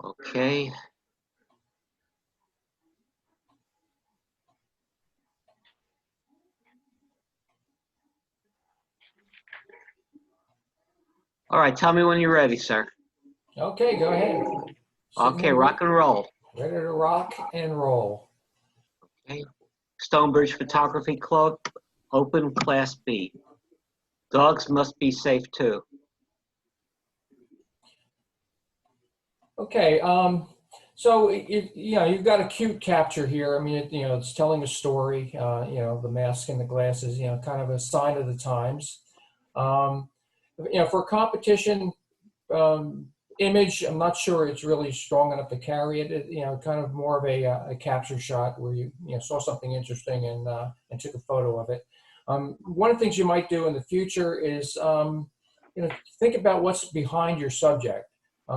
Okay. All right, tell me when you're ready, sir. Okay, go ahead. Okay, rock and roll. Ready to rock and roll. Okay. Stonebridge Photography Club, open Class B. Dogs must be safe too. Okay, so you've got a cute capture here. I mean, it's telling a story. The mask and the glasses. Kind of a sign of the times. Um, for competition image, I'm not sure it's really strong enough to carry it. Kind of more of a capture shot where you saw something interesting and took a photo of it. One of the things you might do in the future is think about what's behind your subject.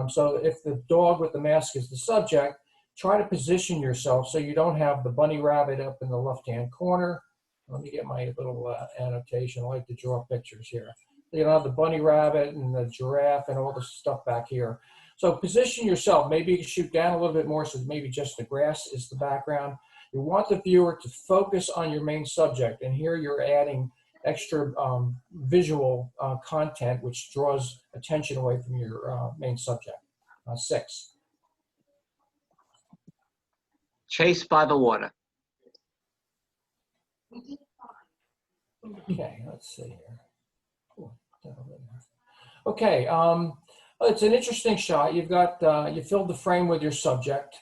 So if the dog with the mask is the subject, try to position yourself so you don't have the bunny rabbit up in the left-hand corner. Let me get my little annotation. I like to draw pictures here. You don't have the bunny rabbit and the giraffe and all the stuff back here. So position yourself. Maybe you can shoot down a little bit more so maybe just the grass is the background. You want the viewer to focus on your main subject, and here you're adding extra visual content which draws attention away from your main subject. 6. Chased by the water. Okay, let's see here. Okay, it's an interesting shot. You've got you filled the frame with your subject.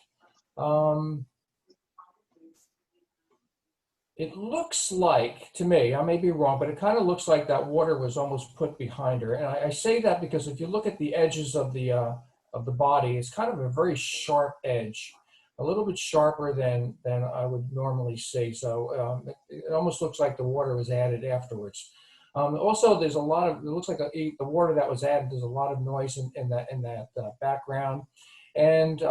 It looks like, to me, I may be wrong, but it kind of looks like that water was almost put behind her. And I say that because if you look at the edges of the body, it's kind of a very sharp edge, a little bit sharper than I would normally see. So it almost looks like the water was added afterwards. Also, there's a lot of, it looks like the water that was added, there's a lot of noise in that background. And,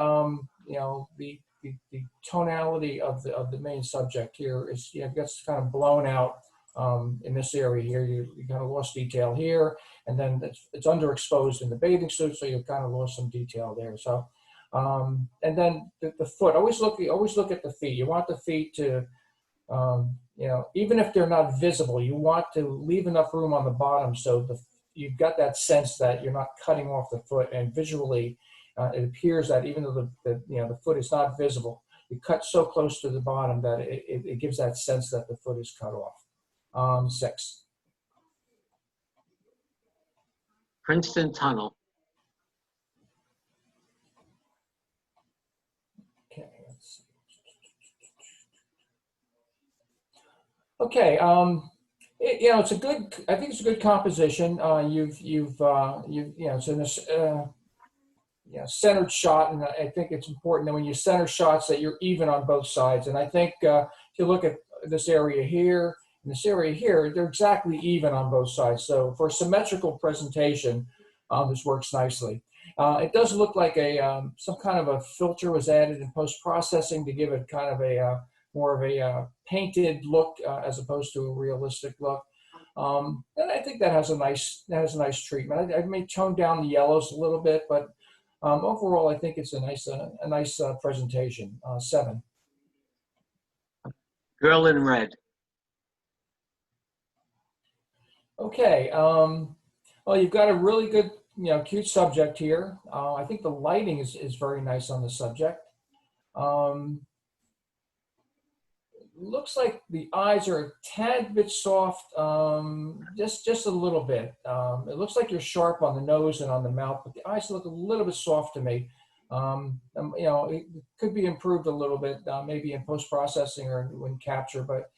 the tonality of the main subject here is gets kind of blown out in this area here. You kind of lost detail here, and then it's underexposed in the bathing suit, so you kind of lost some detail there. So, and then the foot. Always look at the feet. You want the feet to, even if they're not visible, you want to leave enough room on the bottom so you've got that sense that you're not cutting off the foot, and visually. It appears that even though the foot is not visible, you cut so close to the bottom that it gives that sense that the foot is cut off. 6. Princeton Tunnel. Okay, let's see. Okay, it's a good. I think it's a good composition. It's in this. Centered shot, and I think it's important that when you center shots that you're even on both sides. And I think if you look at this area here and this area here, they're exactly even on both sides. So for symmetrical presentation, this works nicely. It does look like some kind of a filter was added in post-processing to give it kind of a more of a painted look as opposed to a realistic look. And I think that has a nice treatment. I may tone down the yellows a little bit, but overall, I think it's a nice presentation. 7. Girl in red. Okay. Well, you've got a really good, cute subject here. I think the lighting is very nice on the subject. Looks like the eyes are a tad bit soft, just a little bit. It looks like you're sharp on the nose and on the mouth, but the eyes look a little bit soft to me. It could be improved a little bit, maybe in post-processing or when capture, but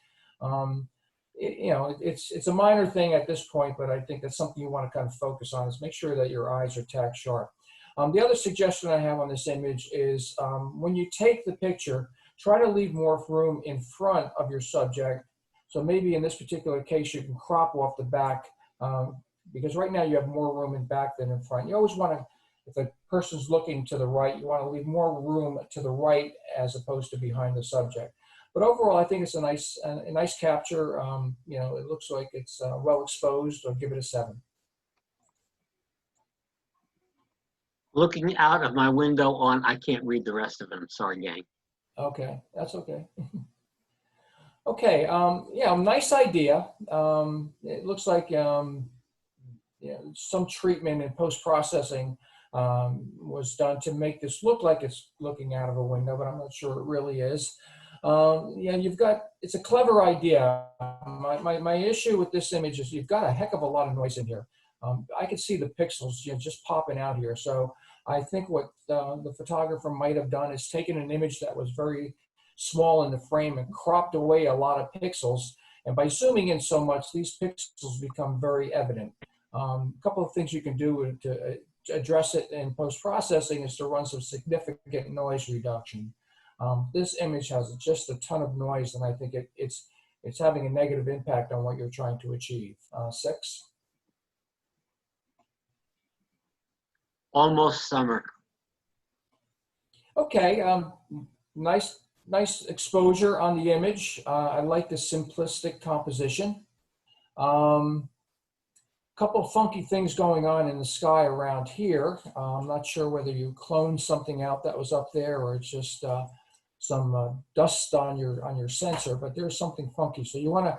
it's a minor thing at this point, but I think that's something you want to kind of focus on is make sure that your eyes are tack sharp. The other suggestion I have on this image is when you take the picture, try to leave more room in front of your subject. So maybe in this particular case, you can crop off the back because right now you have more room in back than in front. You always want to, if a person's looking to the right, you want to leave more room to the right as opposed to behind the subject. But overall, I think it's a nice capture. It looks like it's well exposed. I'll give it a 7. Looking out of my window on, I can't read the rest of them. Sorry, gang. Okay, that's okay. Okay, yeah, nice idea. It looks like some treatment and post-processing was done to make this look like it's looking out of a window, but I'm not sure it really is. Yeah, it's a clever idea. My issue with this image is you've got a heck of a lot of noise in here. I can see the pixels just popping out here. So I think what the photographer might have done is taken an image that was very small in the frame and cropped away a lot of pixels. And by zooming in so much, these pixels become very evident. A couple of things you can do to address it in post-processing is to run some significant noise reduction. This image has just a ton of noise, and I think it's having a negative impact on what you're trying to achieve. 6. Almost summer. Okay, nice exposure on the image. I like the simplistic composition. Couple of funky things going on in the sky around here. I'm not sure whether you cloned something out that was up there or it's just some dust on your sensor, but there's something funky. So you want to,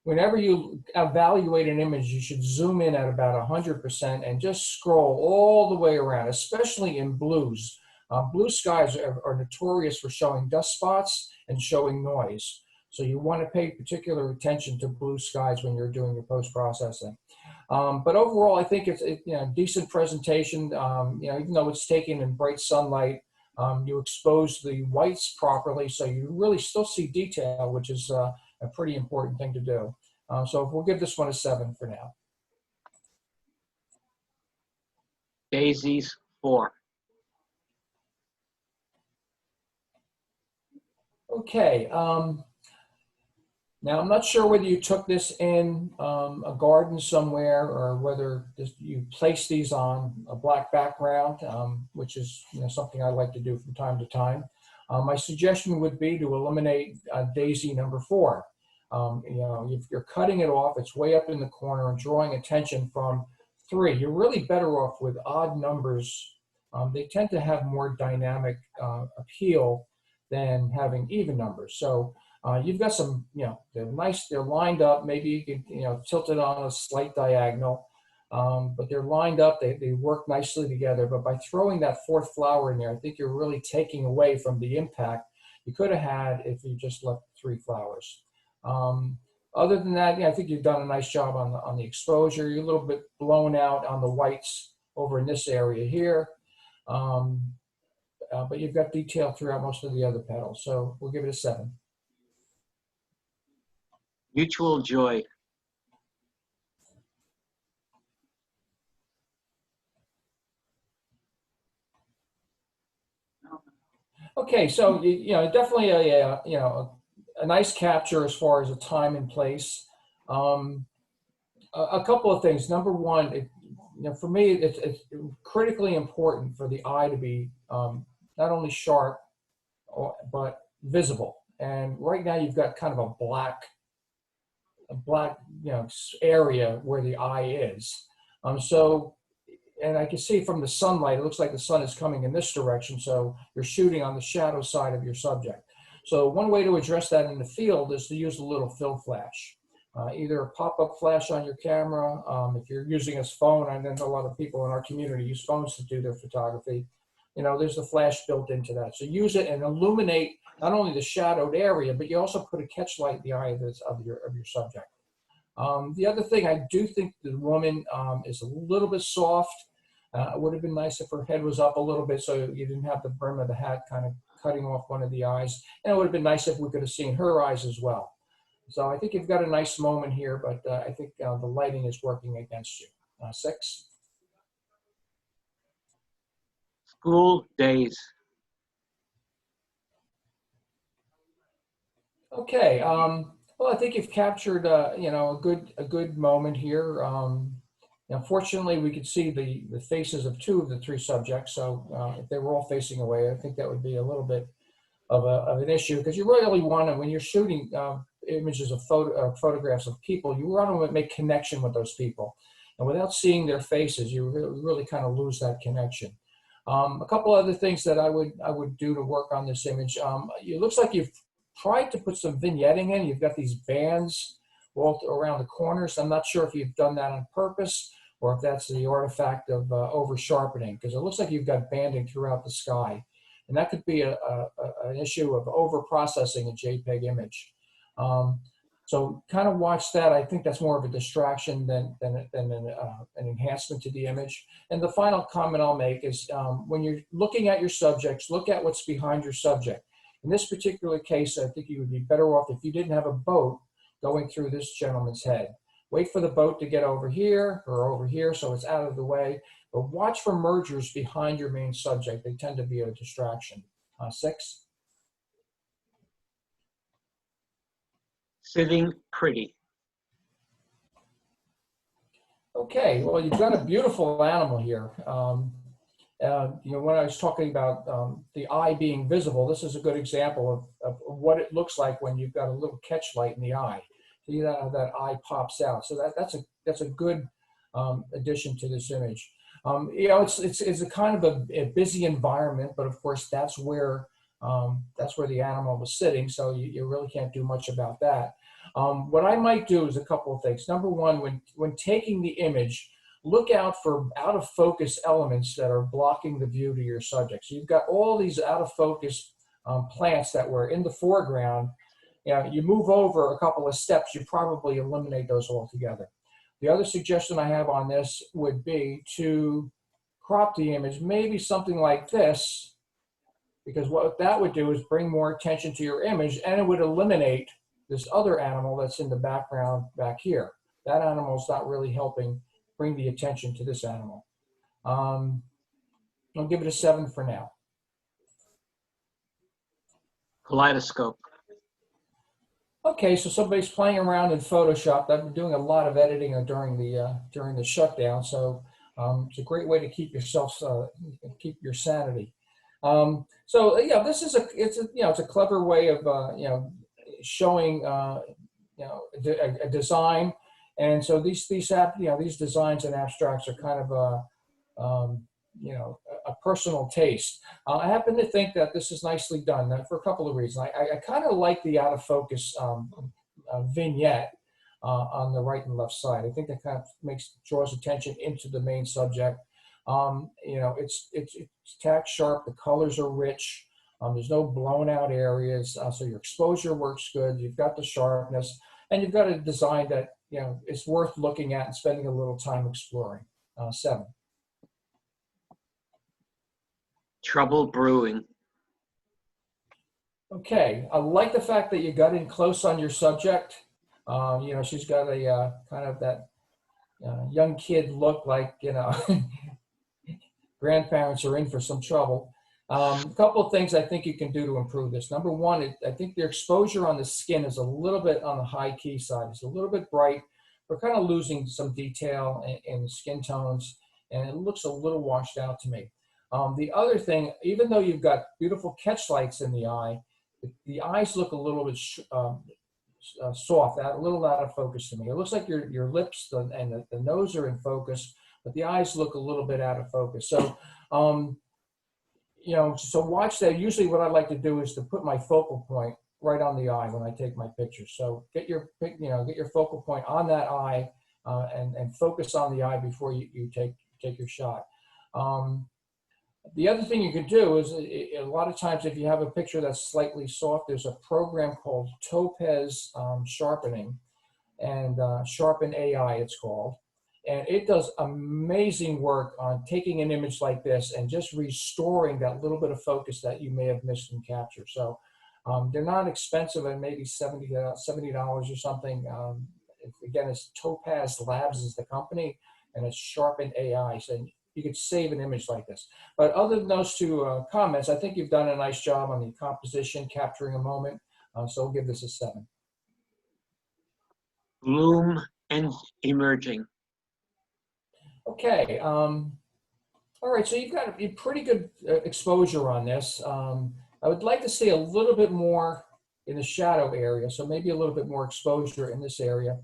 whenever you evaluate an image, you should zoom in at about 100% and just scroll all the way around, especially in blues. Blue skies are notorious for showing dust spots and showing noise. So you want to pay particular attention to blue skies when you're doing your post-processing. But overall, I think it's decent presentation. Even though it's taken in bright sunlight, you expose the whites properly, so you really still see detail, which is a pretty important thing to do. So we'll give this one a 7 for now. Daisies, 4. Okay. Now, I'm not sure whether you took this in a garden somewhere or whether you placed these on a black background, which is something I like to do from time to time. My suggestion would be to eliminate daisy number 4. If you're cutting it off, it's way up in the corner and drawing attention from 3. You're really better off with odd numbers. They tend to have more dynamic appeal than having even numbers. So you've got some, they're nice, they're lined up. Maybe you can, tilt it on a slight diagonal, but they're lined up. They work nicely together. But by throwing that 4th flower in there, I think you're really taking away from the impact you could have had if you just left 3 flowers. Other than that, I think you've done a nice job on the exposure. You're a little bit blown out on the whites over in this area here. But you've got detail throughout most of the other petals. So we'll give it a 7. Mutual joy. Okay, so definitely a nice capture as far as the time and place. A couple of things. Number one, for me, it's critically important for the eye to be not only sharp but visible. And right now, you've got kind of a black area where the eye is. And I can see from the sunlight, it looks like the sun is coming in this direction, so you're shooting on the shadow side of your subject. So one way to address that in the field is to use a little fill flash. Either a pop-up flash on your camera, if you're using a phone, I know a lot of people in our community use phones to do their photography. There's the flash built into that. So use it and illuminate not only the shadowed area, but you also put a catch light in the eye of your subject. The other thing, I do think the woman is a little bit soft. It would have been nice if her head was up a little bit so you didn't have the brim of the hat kind of cutting off one of the eyes. And it would have been nice if we could have seen her eyes as well. So I think you've got a nice moment here, but I think the lighting is working against you. 6. School days. Okay. Well, I think you've captured a good moment here. Fortunately, we could see the faces of 2 of the 3 subjects. So if they were all facing away, I think that would be a little bit of an issue, because you really want to, when you're shooting images of photographs of people, you want to make connection with those people. And without seeing their faces, you really kind of lose that connection. A couple other things that I would do to work on this image. It looks like you've tried to put some vignetting in. You've got these bands all around the corners. I'm not sure if you've done that on purpose or if that's the artifact of over sharpening, because it looks like you've got banding throughout the sky. And that could be an issue of over processing a JPEG image. So kind of watch that. I think that's more of a distraction than an enhancement to the image. And the final comment I'll make is when you're looking at your subjects, look at what's behind your subject. In this particular case, I think you would be better off if you didn't have a boat going through this gentleman's head. Wait for the boat to get over here or over here so it's out of the way. But watch for mergers behind your main subject. They tend to be a distraction. 6. Sitting pretty. Okay, well, you've got a beautiful animal here. You know, when I was talking about the eye being visible, this is a good example of what it looks like when you've got a little catch light in the eye. See that, how that eye pops out. So that's a good addition to this image. You know, it's a kind of a busy environment, but of course that's where the animal was sitting. So you really can't do much about that. What I might do is a couple of things. Number one, when taking the image, look out for out of focus elements that are blocking the view to your subject. So you've got all these out of focus plants that were in the foreground. You know, you move over a couple of steps, you probably eliminate those altogether. The other suggestion I have on this would be to crop the image, maybe something like this, because what that would do is bring more attention to your image, and it would eliminate this other animal that's in the background back here. That animal's not really helping bring the attention to this animal. I'll give it a 7 for now. Kaleidoscope. Okay, so somebody's playing around in Photoshop. I've been doing a lot of editing during the shutdown, so it's a great way to keep yourself keep your sanity. So yeah, this is it's a clever way of showing a design, and so these designs and abstracts are kind of a personal taste. I happen to think that this is nicely done for a couple of reasons. I kind of like the out of focus vignette on the right and left side. I think that kind of draws attention into the main subject. It's tack sharp. The colors are rich. There's no blown out areas, so your exposure works good. You've got the sharpness, and you've got a design that is worth looking at and spending a little time exploring. 7. Trouble brewing. Okay, I like the fact that you got in close on your subject. She's got a kind of that young kid look, like grandparents are in for some trouble. A couple of things I think you can do to improve this. Number one, I think the exposure on the skin is a little bit on the high key side. It's a little bit bright. We're kind of losing some detail in skin tones, and it looks a little washed out to me. The other thing, even though you've got beautiful catch lights in the eye, the eyes look a little bit soft, a little out of focus to me. It looks like your lips and the nose are in focus, but the eyes look a little bit out of focus. So, so watch that. Usually what I like to do is to put my focal point right on the eye when I take my pictures. So get your focal point on that eye and focus on the eye before you take your shot. The other thing you can do is a lot of times if you have a picture that's slightly soft, there's a program called Topaz Sharpening, and Sharpen AI it's called. And it does amazing work on taking an image like this and just restoring that little bit of focus that you may have missed in capture. So they're not expensive, and maybe $70 or something. Again, it's Topaz Labs is the company, and it's Sharpen AI. So you could save an image like this. But other than those two comments, I think you've done a nice job on the composition, capturing a moment. So I'll give this a 7. Bloom and emerging. Okay. All right, so you've got a pretty good exposure on this. I would like to see a little bit more in the shadow area, so maybe a little bit more exposure in this area.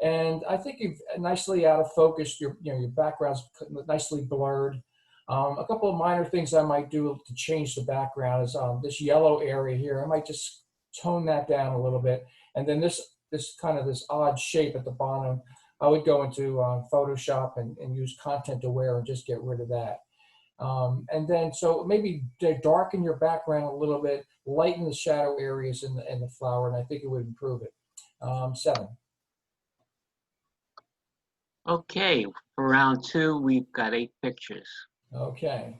And I think you've nicely out of focus. Your background's nicely blurred. A couple of minor things I might do to change the background is this yellow area here. I might just tone that down a little bit. And then this kind of this odd shape at the bottom, I would go into Photoshop and use Content Aware and just get rid of that. And then, so maybe darken your background a little bit, lighten the shadow areas in the flower, and I think it would improve it. 7. Okay, for round 2, we've got 8 pictures. Okay.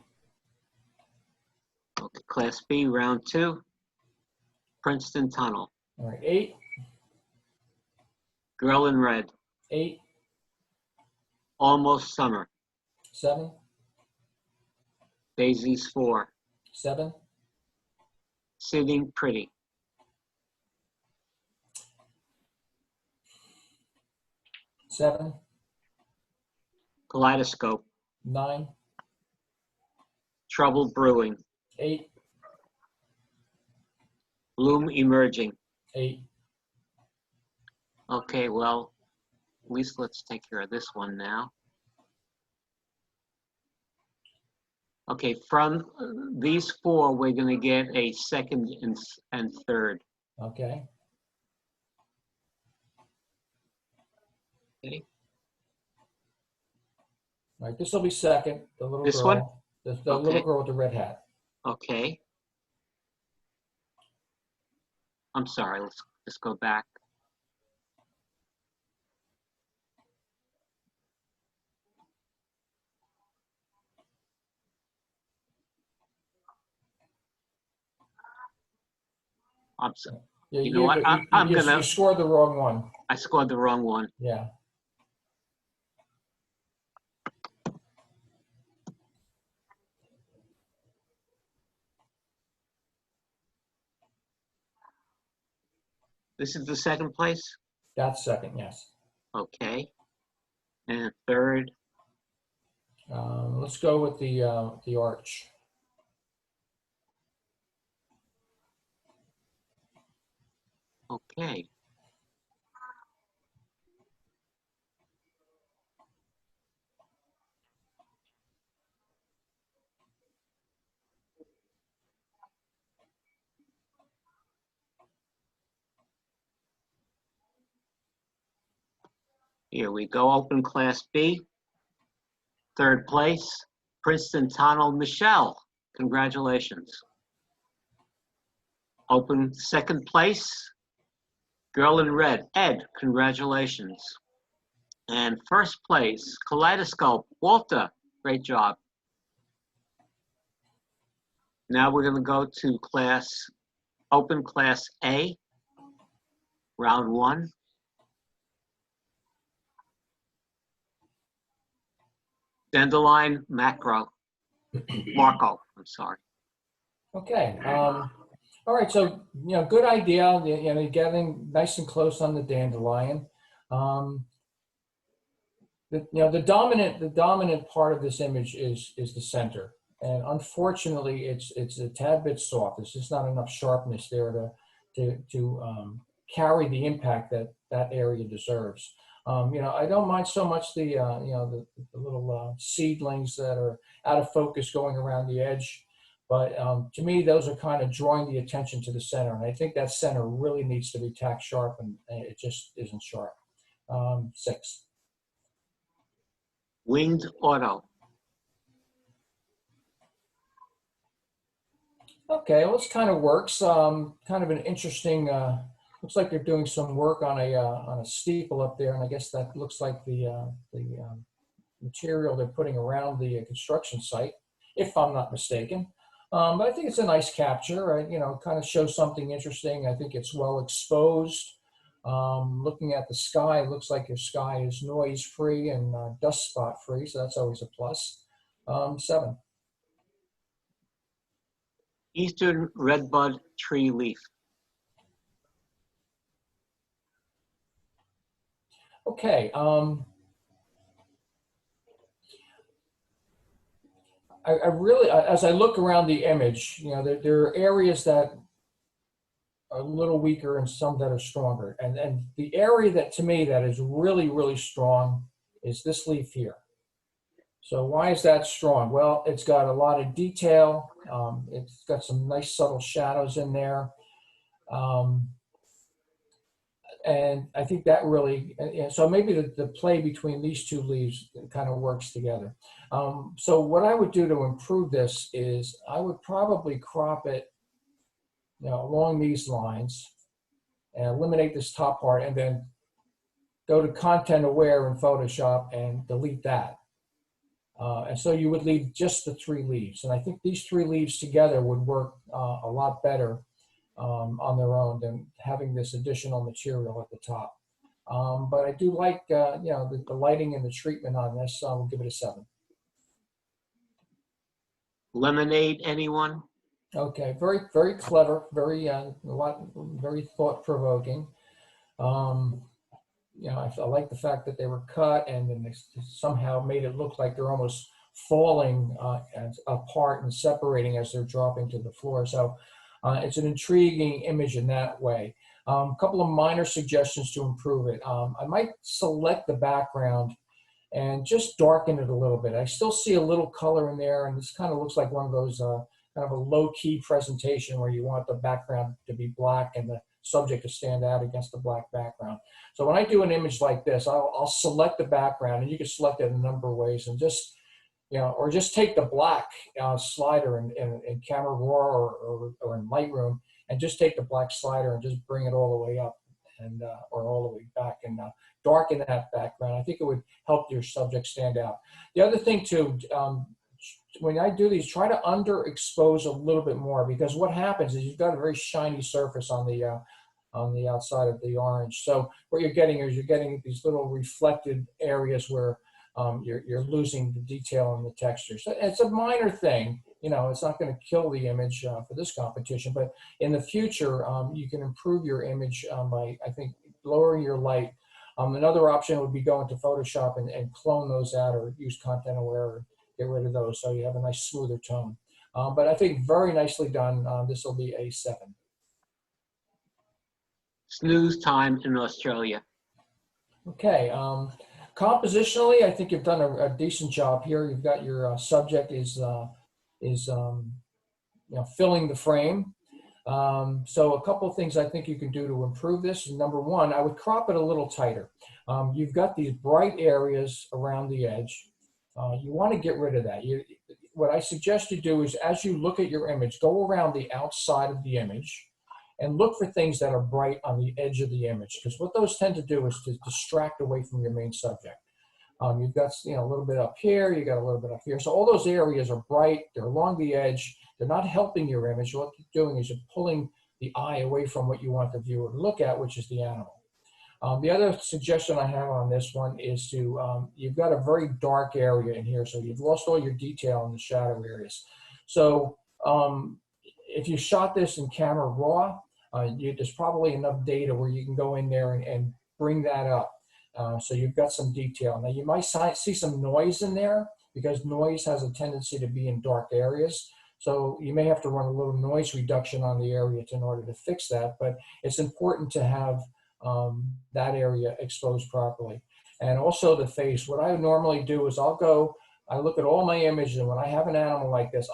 Okay, Class B, round 2, Princeton Tunnel. All right. 8. Girl in Red. 8. Almost Summer. 7. Daisies 4. 7. Sitting Pretty. 7. Kaleidoscope. 9. Trouble Brewing. 8. Bloom Emerging. 8. Okay, well, at least let's take care of this one now. Okay, from these 4, we're going to get a second and third. Okay. Okay. All right. This will be second. The little This girl. one? The little girl with the red hat. Okay. I'm sorry, let's go back. I'm sorry. Yeah, You know what? you scored the wrong one. I scored the wrong one. Yeah. This is the second place? That's second, yes. Okay. And third? Let's go with the arch. Okay. Here we go, open Class B. Third place, Princeton Tunnel, Michelle. Congratulations. Open second place, Girl in Red, Ed. Congratulations. And first place, Kaleidoscope, Walter. Great job. Now we're going to go to open Class A, round 1. Dandelion Marco, I'm sorry. Okay. All right. So, good idea. You're getting nice and close on the dandelion. The dominant part of this image is the center, and unfortunately, it's a tad bit soft. There's just not enough sharpness there to carry the impact that area deserves. I don't mind so much the little seedlings that are out of focus going around the edge, but to me, those are kind of drawing the attention to the center, and I think that center really needs to be tack sharp, and it just isn't sharp. 6. Winged Auto. Okay, well, this kind of works. Kind of an interesting. Looks like they're doing some work on a steeple up there, and I guess that looks like the material they're putting around the construction site, if I'm not mistaken. But I think it's a nice capture. Right? Kind of shows something interesting. I think it's well exposed. Looking at the sky, it looks like your sky is noise-free and dust spot-free, so that's always a plus. 7. Eastern Redbud Tree Leaf. Okay. I really, as I look around the image, there are areas that are a little weaker and some that are stronger. And the area that, to me, that is really, really strong is this leaf here. So why is that strong? Well, it's got a lot of detail. It's got some nice subtle shadows in there. Um, and I think that really, and so maybe the play between these two leaves kind of works together. So what I would do to improve this is I would probably crop it, along these lines and eliminate this top part and then go to content aware in Photoshop and delete that. And so you would leave just the three leaves. And I think these three leaves together would work a lot better on their own than having this additional material at the top. But I do like, the lighting and the treatment on this, so I will give it a 7. Lemonade, anyone? Okay, very, very clever, very thought-provoking. I like the fact that they were cut and then they somehow made it look like they're almost falling apart and separating as they're dropping to the floor. So it's an intriguing image in that way. A couple of minor suggestions to improve it. I might select the background and just darken it a little bit. I still see a little color in there, and this kind of looks like one of those kind of a low-key presentation where you want the background to be black and the subject to stand out against the black background. So when I do an image like this, I'll select the background, and you can select it in a number of ways, and just, or just take the black slider in Camera Raw or in Lightroom, and just take the black slider and just bring it all the way up and or all the way back and darken that background. I think it would help your subject stand out. The other thing too, when I do these, try to underexpose a little bit more, because what happens is you've got a very shiny surface on the outside of the orange. So what you're getting is you're getting these little reflected areas where you're losing the detail and the texture. So it's a minor thing. It's not going to kill the image for this competition, but in the future, you can improve your image by, I think, lowering your light. Another option would be go into Photoshop and clone those out, or use Content Aware, or get rid of those so you have a nice smoother tone. But I think very nicely done. This will be a 7. Snooze time in Australia. Okay. Compositionally, I think you've done a decent job here. You've got your subject is filling the frame. So a couple of things I think you can do to improve this. Number one, I would crop it a little tighter. You've got these bright areas around the edge. You want to get rid of that. What I suggest you do is, as you look at your image, go around the outside of the image and look for things that are bright on the edge of the image, because what those tend to do is to distract away from your main subject. You've got a little bit up here, you got a little bit up here. So all those areas are bright, they're along the edge, they're not helping your image. What you're doing is you're pulling the eye away from what you want the viewer to look at, which is the animal. The other suggestion I have on this one is to, you've got a very dark area in here, so you've lost all your detail in the shadow areas. So if you shot this in Camera Raw, there's probably enough data where you can go in there and bring that up. So you've got some detail. Now you might see some noise in there, because noise has a tendency to be in dark areas. So you may have to run a little noise reduction on the area in order to fix that, but it's important to have that area exposed properly. And also the face. What I normally do is I look at all my images, and when I have an animal like this,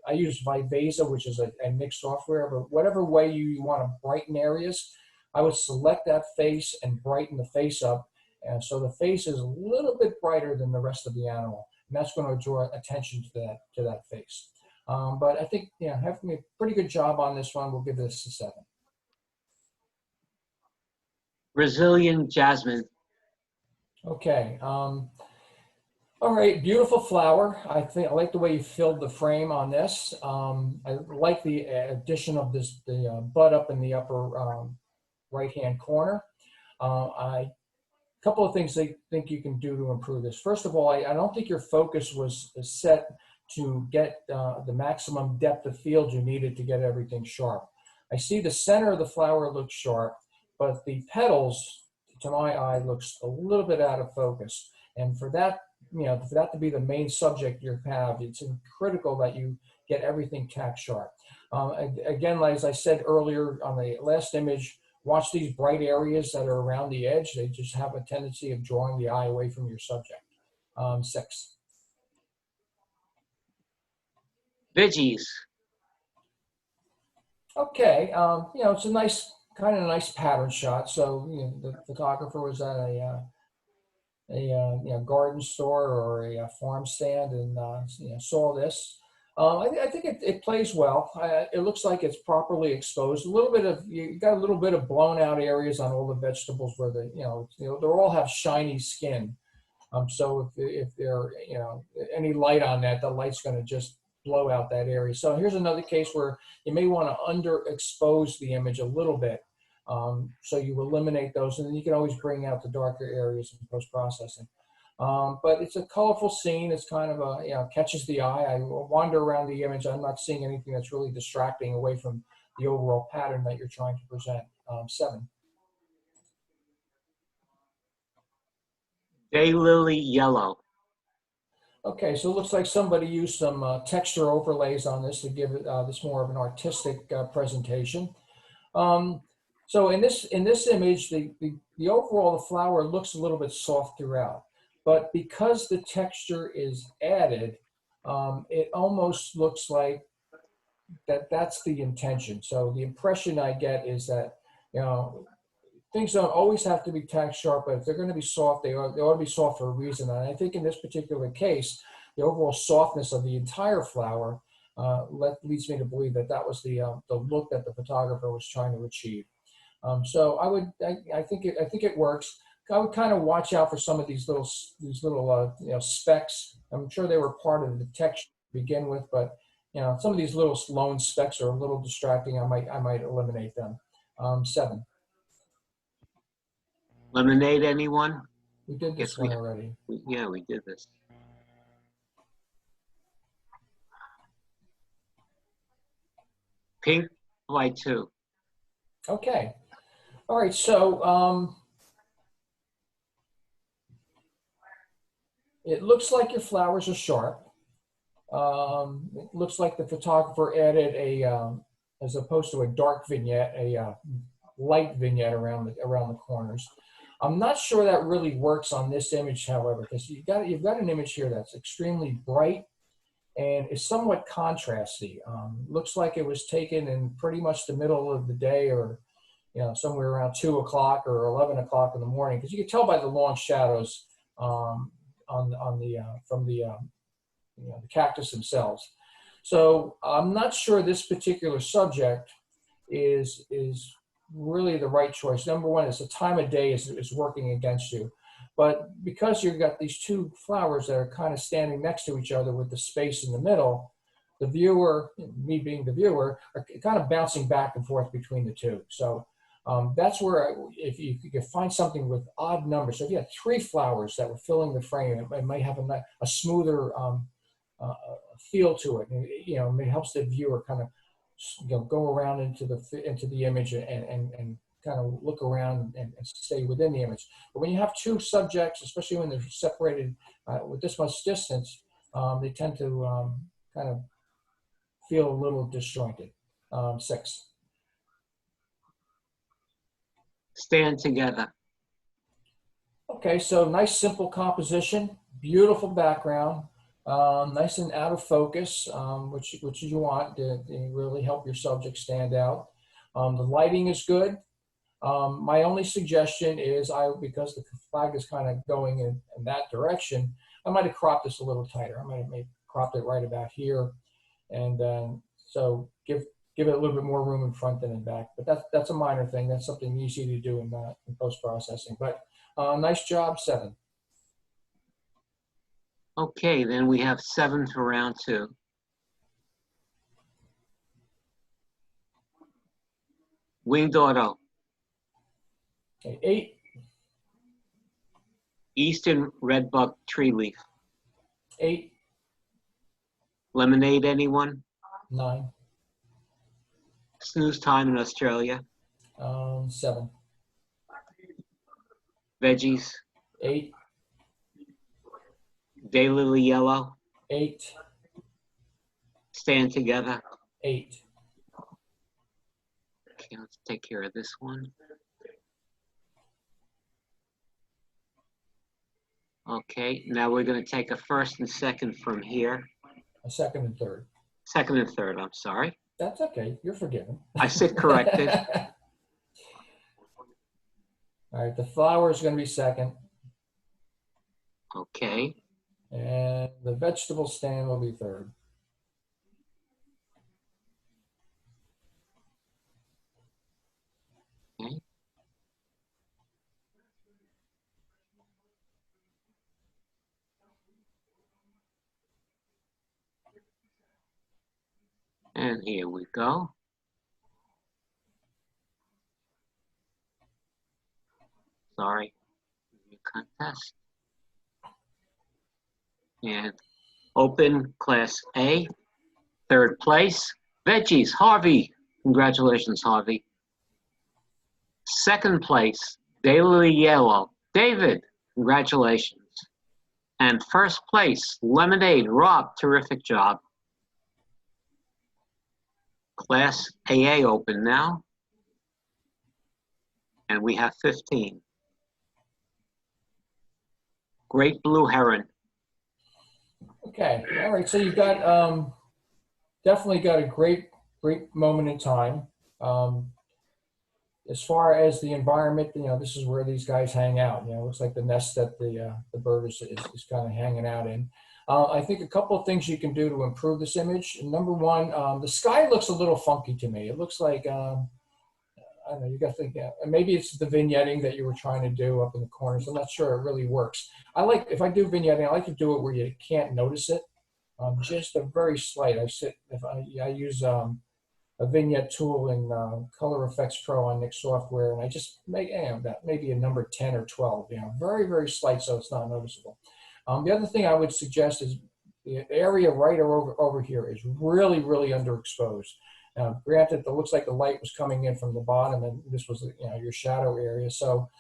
I use Viveza, which is a mixed software, but whatever way you want to brighten areas, I would select that face and brighten the face up. And so the face is a little bit brighter than the rest of the animal. And that's going to draw attention to that face. But I think, having a pretty good job on this one, we'll give this a 7. Brazilian jasmine. Okay. All right, beautiful flower. I like the way you filled the frame on this. I like the addition of the bud up in the upper right-hand corner. A couple of things I think you can do to improve this. First of all, I don't think your focus was set to get the maximum depth of field you needed to get everything sharp. I see the center of the flower looks sharp, but the petals, to my eye, looks a little bit out of focus. And for that, for that to be the main subject you have, it's critical that you get everything tack sharp. Again, as I said earlier on the last image, watch these bright areas that are around the edge. They just have a tendency of drawing the eye away from your subject. 6. Veggies. Okay, it's a nice pattern shot. So, the photographer was at a garden store or a farm stand and saw this. I think it plays well. It looks like it's properly exposed. A little bit of you got a little bit of blown out areas on all the vegetables where they all have shiny skin. So if there any light on that, the light's going to just blow out that area. So here's another case where you may want to underexpose the image a little bit. So you eliminate those, and then you can always bring out the darker areas in post-processing. But it's a colorful scene. It's kind of catches the eye. I wander around the image. I'm not seeing anything that's really distracting away from the overall pattern that you're trying to present. 7. Daylily yellow. Okay, so it looks like somebody used some texture overlays on this to give it this more of an artistic presentation. So in this image, the overall the flower looks a little bit soft throughout, but because the texture is added, it almost looks like that's the intention. So the impression I get is that things don't always have to be tack sharp, but if they're going to be soft, they ought to be soft for a reason. And I think in this particular case, the overall softness of the entire flower leads me to believe that that was the look that the photographer was trying to achieve. So I think it works. I would kind of watch out for some of these little specks. I'm sure they were part of the text to begin with, but some of these little lone specks are a little distracting. I might eliminate them. 7. Lemonade, anyone? We did this one already. Yeah, we did this. Pink, white 2. Okay. All right. So it looks like your flowers are sharp. It looks like the photographer added as opposed to a dark vignette, a light vignette around the corners. I'm not sure that really works on this image, however, because you've got an image here that's extremely bright and is somewhat contrasty. Looks like it was taken in pretty much the middle of the day, or somewhere around 2 o'clock or 11 o'clock in the morning, because you can tell by the long shadows from the cactus themselves. So I'm not sure this particular subject is really the right choice. Number one is the time of day is working against you. But because you've got these two flowers that are kind of standing next to each other with the space in the middle, the viewer, me being the viewer, are kind of bouncing back and forth between the two. So that's where if you could find something with odd numbers. So if you had 3 flowers that were filling the frame, it might have a smoother feel to it. And, it helps the viewer kind of go around into the image and kind of look around and stay within the image. But when you have 2 subjects, especially when they're separated with this much distance, they tend to kind of feel a little disjointed. 6. Stand together. Okay, so nice simple composition, beautiful background, nice and out of focus, which you want to really help your subject stand out. The lighting is good. My only suggestion is because the flag is kind of going in that direction, I might have cropped this a little tighter. I might have cropped it right about here, and so give it a little bit more room in front than in back. But that's a minor thing. That's something easy to do in post-processing. But nice job, 7. Okay, then we have 7 for round 2. Winged auto. Okay, 8. Eastern redbuck tree leaf. 8. Lemonade, anyone? 9. Snooze time in Australia. 7. Veggies. 8. Daylily yellow. 8. Stand together. 8. Okay, let's take care of this one. Okay, now we're going to take a first and second from here. A second and third. Second and third, I'm sorry. That's okay. You're forgiven. I sit corrected. All right, the flower is going to be second, Okay. and the vegetable stand will be third. Okay. And here we go. Sorry. Contest. And open Class A. Third place, veggies, Harvey. Congratulations, Harvey. Second place, Daily Yellow, David. Congratulations. And first place, Lemonade, Rob. Terrific job. Class AA open now. And we have 15. Great Blue Heron. Okay, all right, so you've got, definitely got a great moment in time. As far as the environment, this is where these guys hang out. It looks like the nest that the bird is kind of hanging out in. I think a couple of things you can do to improve this image. Number one, the sky looks a little funky to me. It looks like, I don't know, you got to think, maybe it's the vignetting that you were trying to do up in the corners. I'm not sure it really works. If I do vignetting, I like to do it where you can't notice it. Just a very slight. I use a vignette tool in Color Effects Pro on Nik Software, and I just make that maybe a number 10 or 12. Very, very slight, so it's not noticeable. The other thing I would suggest is the area right over here is really, really underexposed. Granted, it looks like the light was coming in from the bottom, and this was your shadow area. So,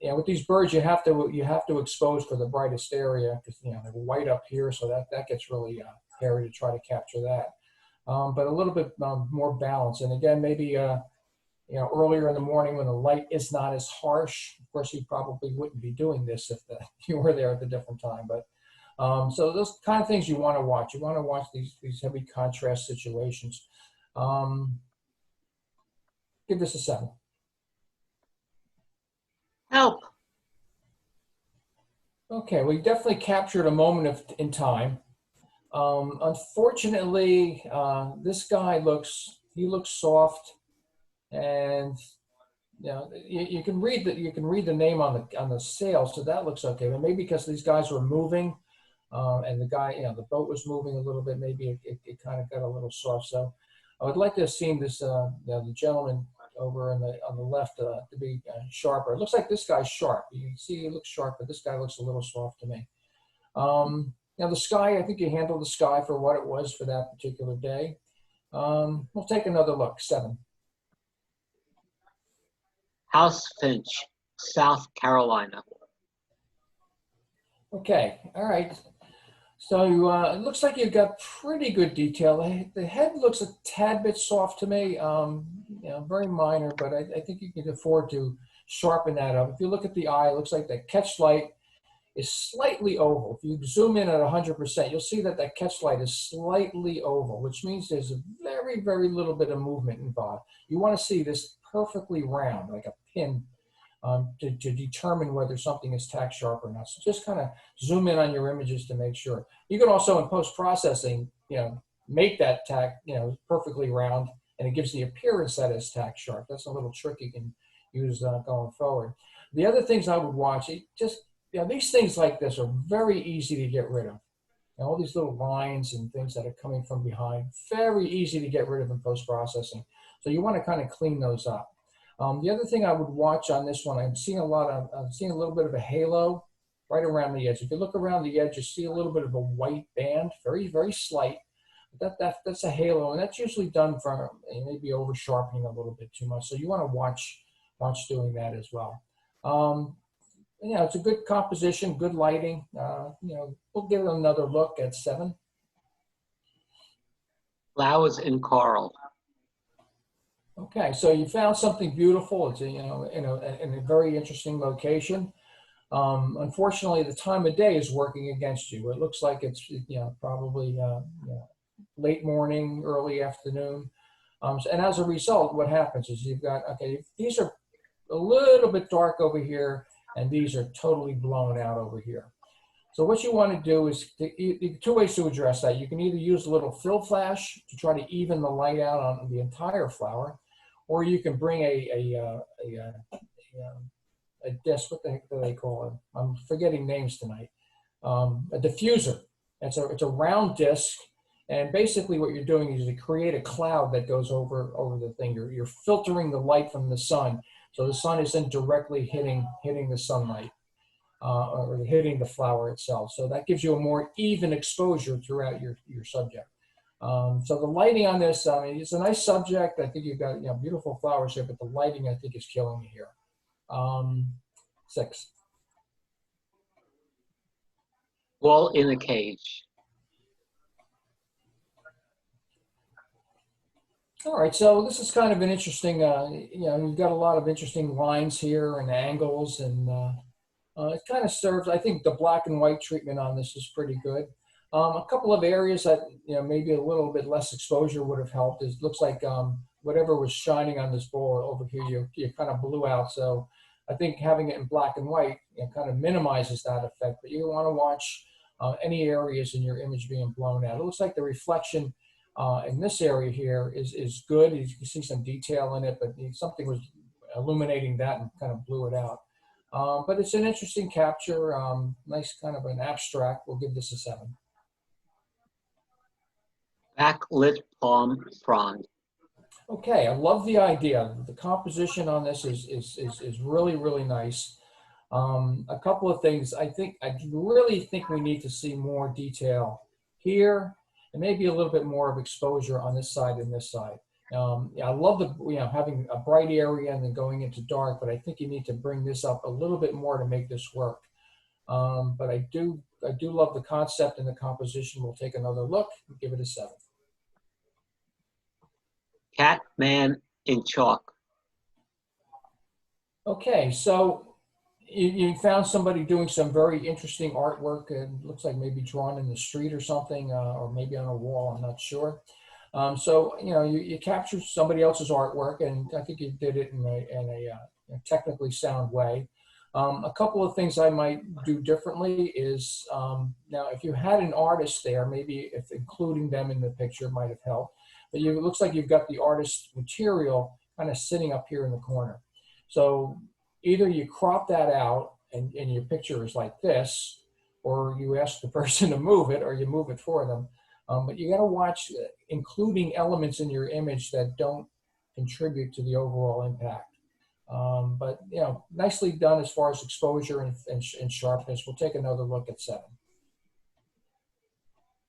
with these birds, you have to expose for the brightest area because they're white up here, so that gets really hairy to try to capture that. But a little bit more balance, and again, maybe earlier in the morning when the light is not as harsh. Of course, you probably wouldn't be doing this if you were there at a different time, but. So those kind of things you want to watch. You want to watch these heavy contrast situations. Give this a 7. Help. Okay, we definitely captured a moment in time. Unfortunately, this guy looks soft, and you can read the name on the sail, so that looks okay. But maybe because these guys were moving. And the guy, the boat was moving a little bit. Maybe it kind of got a little soft. So I would like to have seen this, the gentleman over on the left to be sharper. It looks like this guy's sharp. You can see he looks sharp, but this guy looks a little soft to me. The sky, I think you handled the sky for what it was for that particular day. We'll take another look. 7. House Finch, South Carolina. Okay, all right. So it looks like you've got pretty good detail. The head looks a tad bit soft to me, very minor, but I think you can afford to sharpen that up. If you look at the eye, it looks like the catch light is slightly oval. If you zoom in at 100%, you'll see that catch light is slightly oval, which means there's a very, very little bit of movement involved. You want to see this perfectly round, like a pin. To determine whether something is tack sharp or not. So just kind of zoom in on your images to make sure. You can also, in post-processing, make that tack, perfectly round, and it gives the appearance that it's tack sharp. That's a little trick you can use going forward. The other things I would watch, these things like this are very easy to get rid of. All these little lines and things that are coming from behind, very easy to get rid of in post-processing. So you want to kind of clean those up. The other thing I would watch on this one, I'm seeing a little bit of a halo right around the edge. If you look around the edge, you see a little bit of a white band, very, very slight. That's a halo, and that's usually done for maybe over sharpening a little bit too much. So you want to watch doing that as well. It's a good composition, good lighting. We'll give it another look at 7. Flowers in Coral. Okay, so you found something beautiful. It's in a very interesting location. Unfortunately, the time of day is working against you. It looks like it's probably late morning, early afternoon. And as a result, what happens is you've got, okay, these are a little bit dark over here, and these are totally blown out over here. So what you want to do is two ways to address that. You can either use a little fill flash to try to even the light out on the entire flower, or you can bring a disc, what the heck do they call it? I'm forgetting names tonight. A diffuser. It's a round disc, and basically what you're doing is to create a cloud that goes over the thing. You're filtering the light from the sun, so the sun isn't directly hitting the sunlight. Or hitting the flower itself. So that gives you a more even exposure throughout your subject. So the lighting on this, I mean, it's a nice subject. I think you've got beautiful flowers here, but the lighting, I think, is killing me here. 6. Wall in a cage. All right, so this is kind of an interesting, you've got a lot of interesting lines here and angles, and it kind of serves, I think the black and white treatment on this is pretty good. A couple of areas that, maybe a little bit less exposure would have helped. It looks like whatever was shining on this bowl over here, you kind of blew out. So I think having it in black and white kind of minimizes that effect, but you want to watch any areas in your image being blown out. It looks like the reflection in this area here is good. You can see some detail in it, but something was illuminating that and kind of blew it out. But it's an interesting capture, nice kind of an abstract. We'll give this a 7. Backlit palm frond. Okay, I love the idea. The composition on this is really, really nice. A couple of things. I really think we need to see more detail here, and maybe a little bit more of exposure on this side and this side. I love the having a bright area and then going into dark, but I think you need to bring this up a little bit more to make this work. But I do love the concept and the composition. We'll take another look and give it a 7. Cat man in chalk. Okay, so you found somebody doing some very interesting artwork, and looks like maybe drawn in the street or something, or maybe on a wall. I'm not sure. So you captured somebody else's artwork, and I think you did it in a technically sound way. A couple of things I might do differently is now if you had an artist there, maybe if including them in the picture might have helped. But it looks like you've got the artist's material kind of sitting up here in the corner. So either you crop that out and your picture is like this, or you ask the person to move it, or you move it for them. But you got to watch including elements in your image that don't contribute to the overall impact. But nicely done as far as exposure and sharpness. We'll take another look at 7.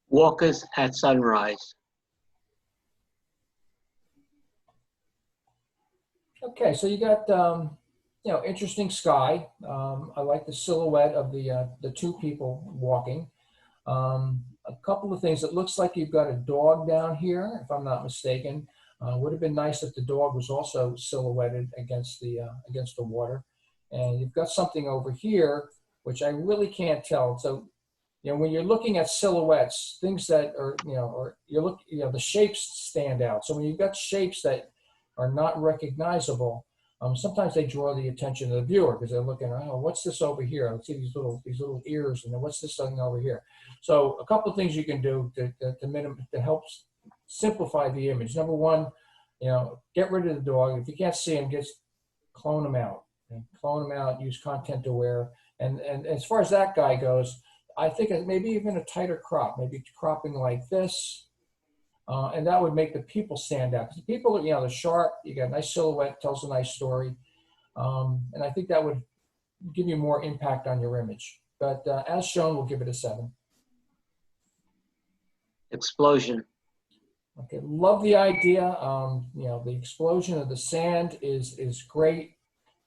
Walkers at sunrise. Okay, so you got interesting sky. I like the silhouette of the two people walking. A couple of things. It looks like you've got a dog down here, if I'm not mistaken. Would have been nice if the dog was also silhouetted against the water. And you've got something over here, which I really can't tell. So, when you're looking at silhouettes, things that are, the shapes stand out. So when you've got shapes that are not recognizable, sometimes they draw the attention of the viewer because they're looking, oh, what's this over here? I see these little ears, and then what's this thing over here? So a couple of things you can do to help simplify the image. Number one, get rid of the dog. If you can't see him, just clone him out. Clone him out. Use content aware. And as far as that guy goes, I think maybe even a tighter crop, maybe cropping like this. And that would make the people stand out. Because the people, they're sharp. You got a nice silhouette, tells a nice story. And I think that would give you more impact on your image. But as shown, we'll give it a 7. Explosion. Okay, love the idea. The explosion of the sand is great.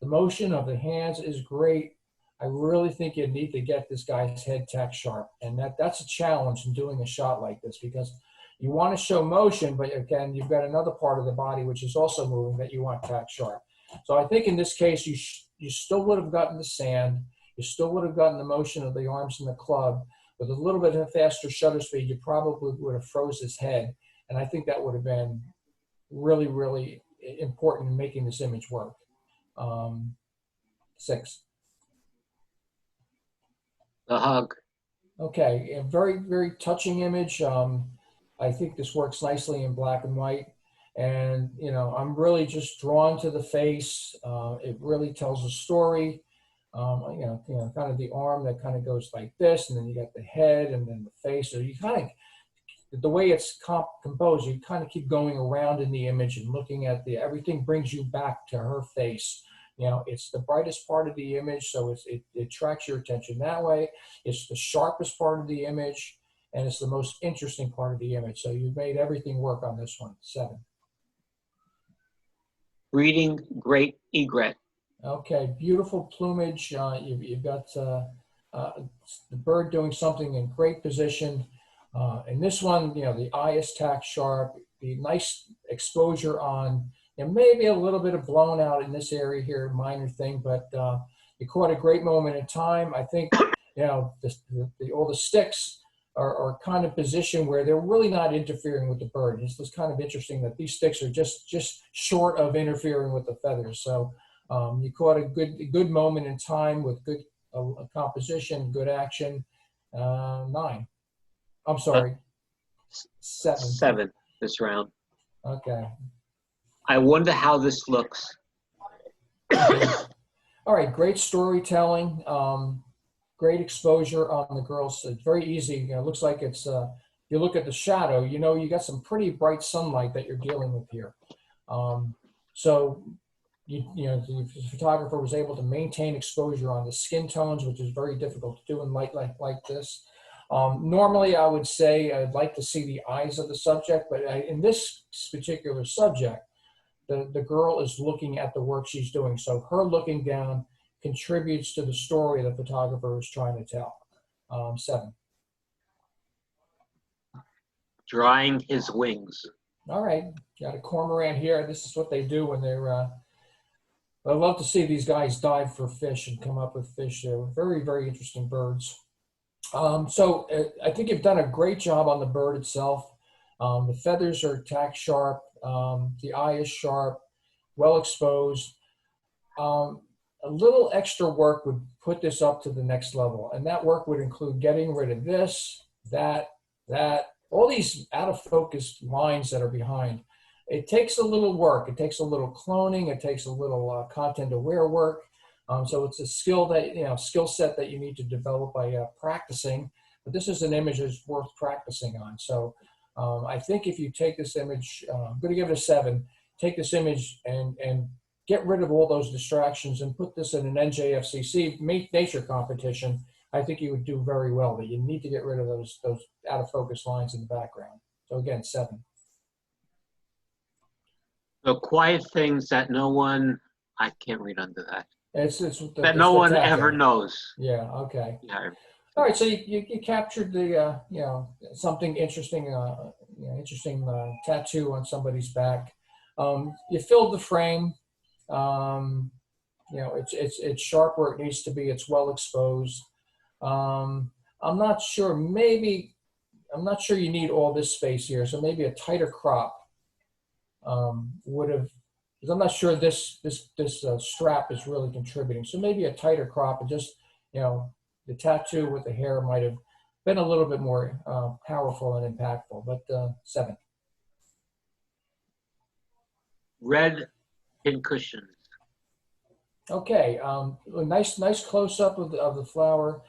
The motion of the hands is great. I really think you need to get this guy's head tack sharp. And that's a challenge in doing a shot like this, because you want to show motion, but again, you've got another part of the body which is also moving that you want tack sharp. So I think in this case, you still would have gotten the sand. You still would have gotten the motion of the arms and the club, with a little bit of a faster shutter speed, you probably would have froze his head. And I think that would have been really, really important in making this image work. 6. The hug. Okay, a very, very touching image. I think this works nicely in black and white. And, you know, I'm really just drawn to the face. It really tells a story. Kind of the arm that kind of goes like this, and then you got the head and then the face. So you kind of, the way it's composed, you kind of keep going around in the image and looking at everything brings you back to her face. You know, it's the brightest part of the image, so it attracts your attention that way. It's the sharpest part of the image, and it's the most interesting part of the image. So you've made everything work on this one. 7. Breeding great egret. Okay, beautiful plumage. You've got the bird doing something in great position. And this one, you know, the eye is tack sharp, the nice exposure on, and maybe a little bit of blown out in this area here, minor thing, but you caught a great moment in time. I think, you know, all the sticks are kind of positioned where they're really not interfering with the bird. It's just kind of interesting that these sticks are just short of interfering with the feathers. So you caught a good moment in time with good composition, good action. 9. I'm sorry. 7. 7 this round. Okay. I wonder how this looks. All right, great storytelling, great exposure on the girls. It's very easy. You know, it looks like it's, you look at the shadow, you know, you got some pretty bright sunlight that you're dealing with here. So, you know, the photographer was able to maintain exposure on the skin tones, which is very difficult to do in light like this. Normally, I would say I'd like to see the eyes of the subject, but in this particular subject, the girl is looking at the work she's doing. So her looking down contributes to the story the photographer is trying to tell. 7. Drying his wings. All right, got a cormorant here. This is what they do when they're, I love to see these guys dive for fish and come up with fish. They're very, very interesting birds. So I think you've done a great job on the bird itself. The feathers are tack sharp. The eye is sharp, well exposed. A little extra work would put this up to the next level. And that work would include getting rid of this, that, all these out of focus lines that are behind. It takes a little work. It takes a little cloning. It takes a little content aware work. So it's a skill set that you need to develop by practicing. But this is an image that's worth practicing on. So I think if you take this image, I'm going to give it a 7. Take this image and get rid of all those distractions and put this in an NJFCC nature competition. I think you would do very well. But you need to get rid of those out of focus lines in the background. So again, 7. The quiet things that no one, I can't read under that. That no one ever knows. Yeah. Okay. Yeah. All right. So you captured the something interesting interesting tattoo on somebody's back. You filled the frame. It's sharp where it needs to be. It's well exposed. I'm not sure. I'm not sure you need all this space here. So maybe a tighter crop would have. Because I'm not sure this strap is really contributing. So maybe a tighter crop and just, the tattoo with the hair might have been a little bit more powerful and impactful, but 7. Red pincushions. Okay, a nice close up of the flower,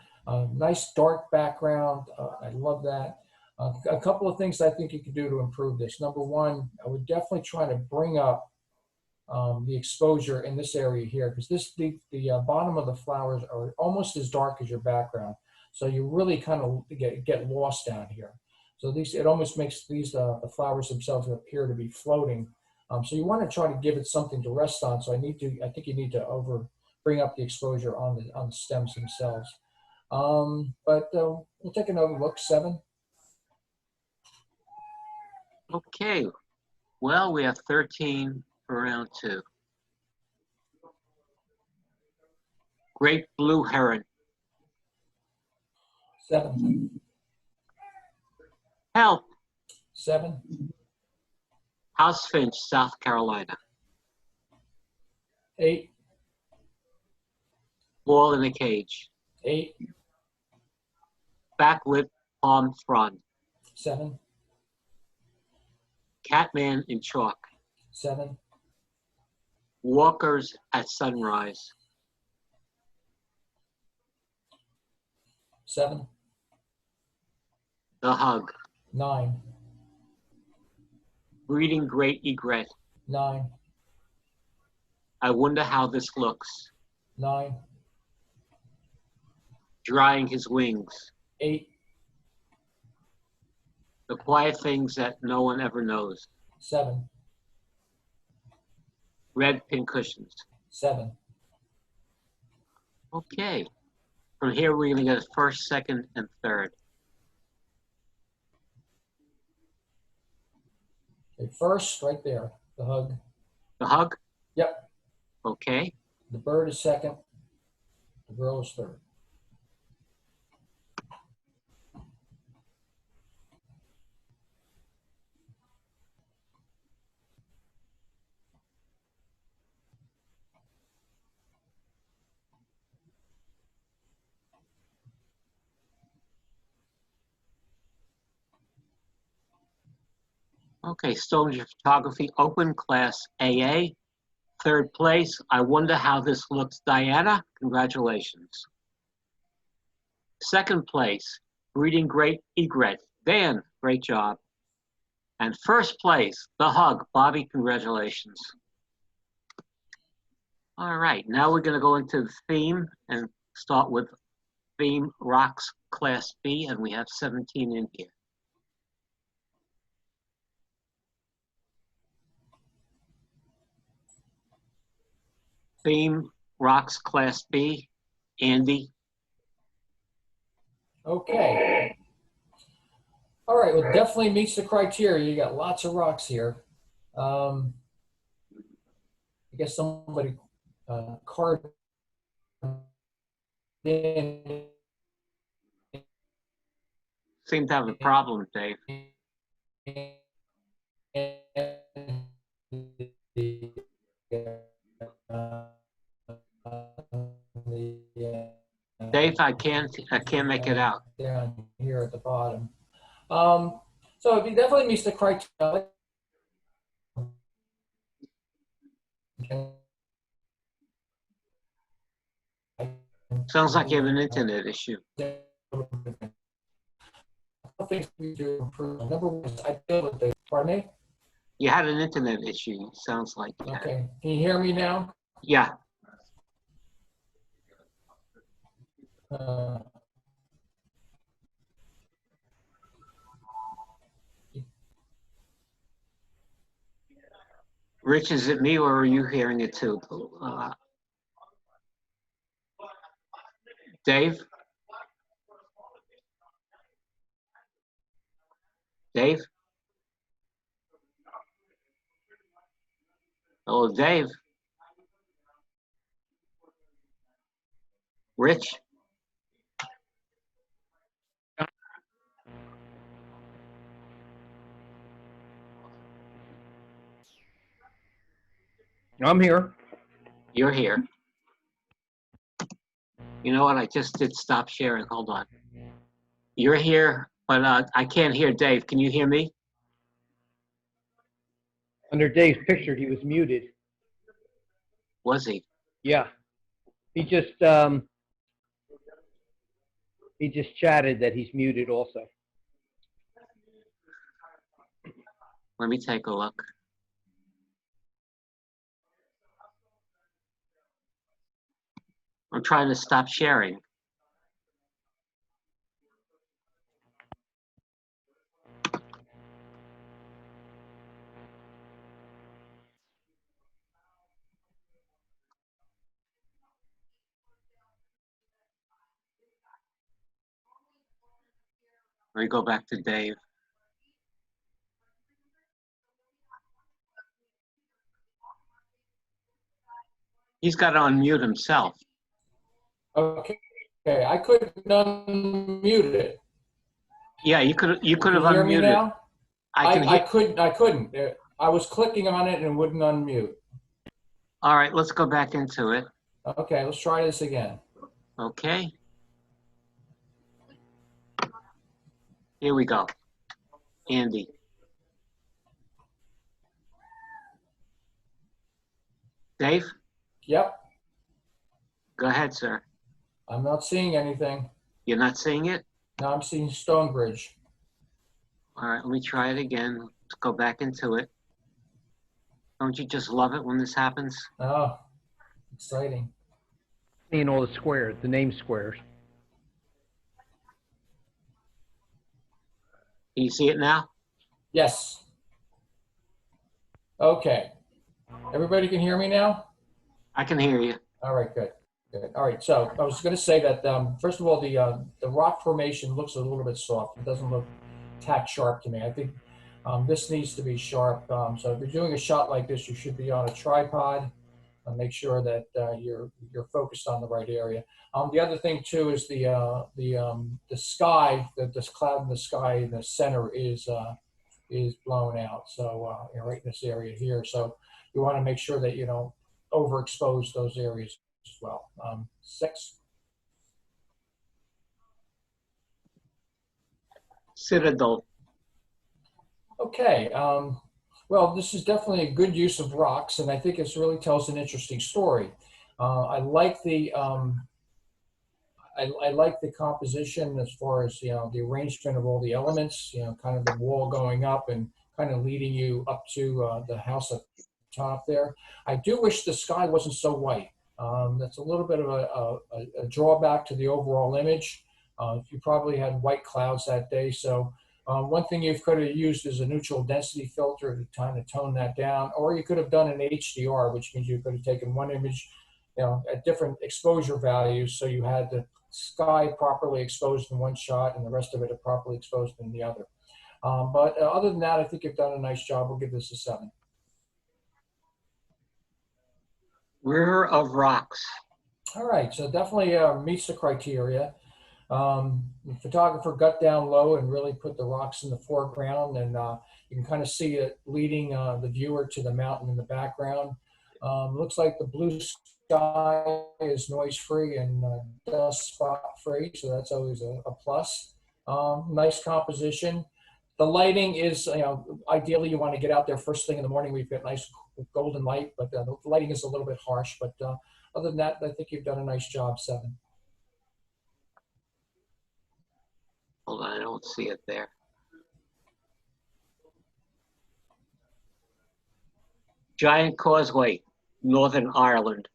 nice dark background. I love that. A couple of things I think you could do to improve this. Number one, I would definitely try to bring up the exposure in this area here, because the bottom of the flowers are almost as dark as your background. So you really kind of get lost down here. So it almost makes the flowers themselves appear to be floating. So you want to try to give it something to rest on. So I think you need to bring up the exposure on the stems themselves. But we'll take another look. 7. Okay. Well, we have 13 for round 2. Great blue heron. 7. Help. 7, House finch, South Carolina. 8, Ball in a cage. 8, Backlit palm frond. 7, Catman in chalk. 7, Walkers at sunrise. 7, The hug. 9, Breeding great egret. 9, I wonder how this looks. 9, Drying his wings. 8, The quiet things that no one ever knows. 7, Red pincushions. 7. Okay. From here, we're going to get first, second, and third. Okay, first, right there, the hug. The hug? Yep. Okay. The bird is second. The girl is third. Okay, Stoner Photography, open class AA. Third place. I wonder how this looks, Diana. Congratulations. Second place, breeding great egret. Dan, great job. And first place, the hug. Bobby, congratulations. All right, now we're going to go into the theme and start with theme rocks class B, and we have 17 in here. Theme rocks class B, Andy. Okay. All right, well, definitely meets the criteria. You got lots of rocks here. I guess somebody carved in. Seem to have a problem, Dave. Dave, I can't make it out. Down here at the bottom. So it definitely meets the criteria. Sounds like you have an internet issue. Things we do improve. Number one is I deal with the, pardon me? You had an internet issue, sounds like. Okay, can you hear me now? Yeah. Rich, is it me or are you hearing it too? Dave? Dave? Oh, Dave? Rich? I'm here. You're here. You know what? I just did stop sharing. Hold on. You're here, but I can't hear Dave. Can you hear me? Under Dave's picture, he was muted. Was he? Yeah. He just chatted that he's muted also. Let me take a look. I'm trying to stop sharing. Let me go back to Dave. He's got to unmute himself. Okay, I couldn't unmute it. Yeah, you could have Can you hear me unmuted. now? I can I hear. couldn't. I was clicking on it and it wouldn't unmute. All right, let's go back into it. Okay, let's try this again. Okay. Here we go. Andy. Dave, Yep, go ahead, sir. I'm not seeing anything. You're not seeing it? Now I'm seeing Stonebridge. All right, let me try it again. Let's go back into it. Don't you just love it when this happens? Oh, exciting. Seeing all the squares, the name squares. Can you see it now? Yes. Okay. Everybody can hear me now? I can hear you. All right, good. Good. All right, so I was going to say that, first of all, the rock formation looks a little bit soft. It doesn't look tack sharp to me. I think this needs to be sharp. So if you're doing a shot like this, you should be on a tripod. Make sure that you're focused on the right area. The other thing too is the sky, this cloud in the sky in the center is blown out. So right in this area here. So you want to make sure that you don't overexpose those areas as well. 6. Citadel. Okay. Well, this is definitely a good use of rocks, and I think it really tells an interesting story. I like the I like the composition as far as the arrangement of all the elements. Kind of the wall going up and kind of leading you up to the house up top there. I do wish the sky wasn't so white. That's a little bit of a drawback to the overall image. You probably had white clouds that day, so. One thing you could have used is a neutral density filter to kind of tone that down, or you could have done an HDR, which means you could have taken one image, at different exposure values, so you had the sky properly exposed in one shot and the rest of it properly exposed in the other. But other than that, I think you've done a nice job. We'll give this a 7. River of Rocks. All right, so definitely meets the criteria. The photographer got down low and really put the rocks in the foreground, and you can kind of see it leading the viewer to the mountain in the background. Looks like the blue sky is noise-free and dust spot-free, so that's always a plus. Nice composition. The lighting is, ideally you want to get out there first thing in the morning. We've got nice golden light, but the lighting is a little bit harsh. But other than that, I think you've done a nice job. 7. Hold on, I don't see it there. Giant Causeway, Northern Ireland.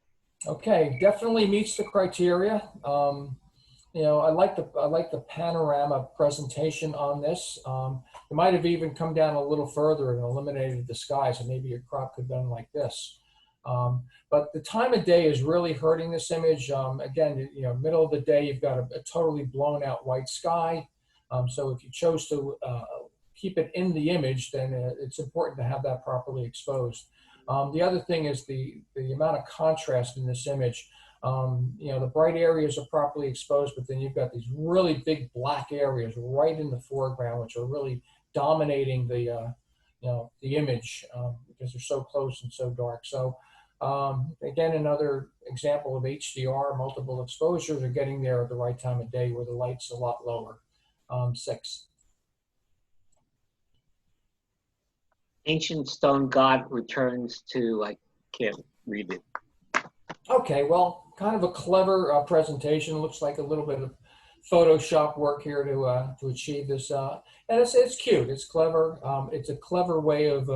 Okay, definitely meets the criteria. I like the panorama presentation on this. You might have even come down a little further and eliminated the sky, so maybe your crop could have been like this. But the time of day is really hurting this image. Again, middle of the day, you've got a totally blown out white sky. So if you chose to keep it in the image, then it's important to have that properly exposed. The other thing is the amount of contrast in this image. The bright areas are properly exposed, but then you've got these really big black areas right in the foreground, which are really dominating the image because they're so close and so dark. So again, another example of HDR, multiple exposures are getting there at the right time of day where the light's a lot lower. 6. Ancient Stone God returns to, I can't read it. Okay, well, kind of a clever presentation. Looks like a little bit of Photoshop work here to achieve this, and it's cute. It's clever. It's a clever way of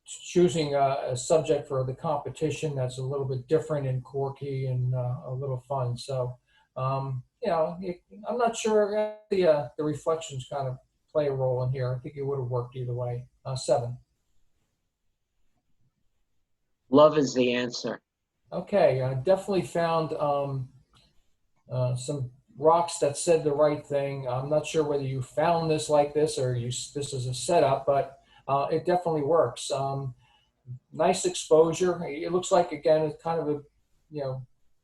choosing a subject for the competition that's a little bit different and quirky and a little fun. So, I'm not sure the reflections kind of play a role in here. I think it would have worked either way. 7. Love is the answer. Okay, I definitely found some rocks that said the right thing. I'm not sure whether you found this like this or this is a setup, but it definitely works. Nice exposure. It looks like, again, it's kind of a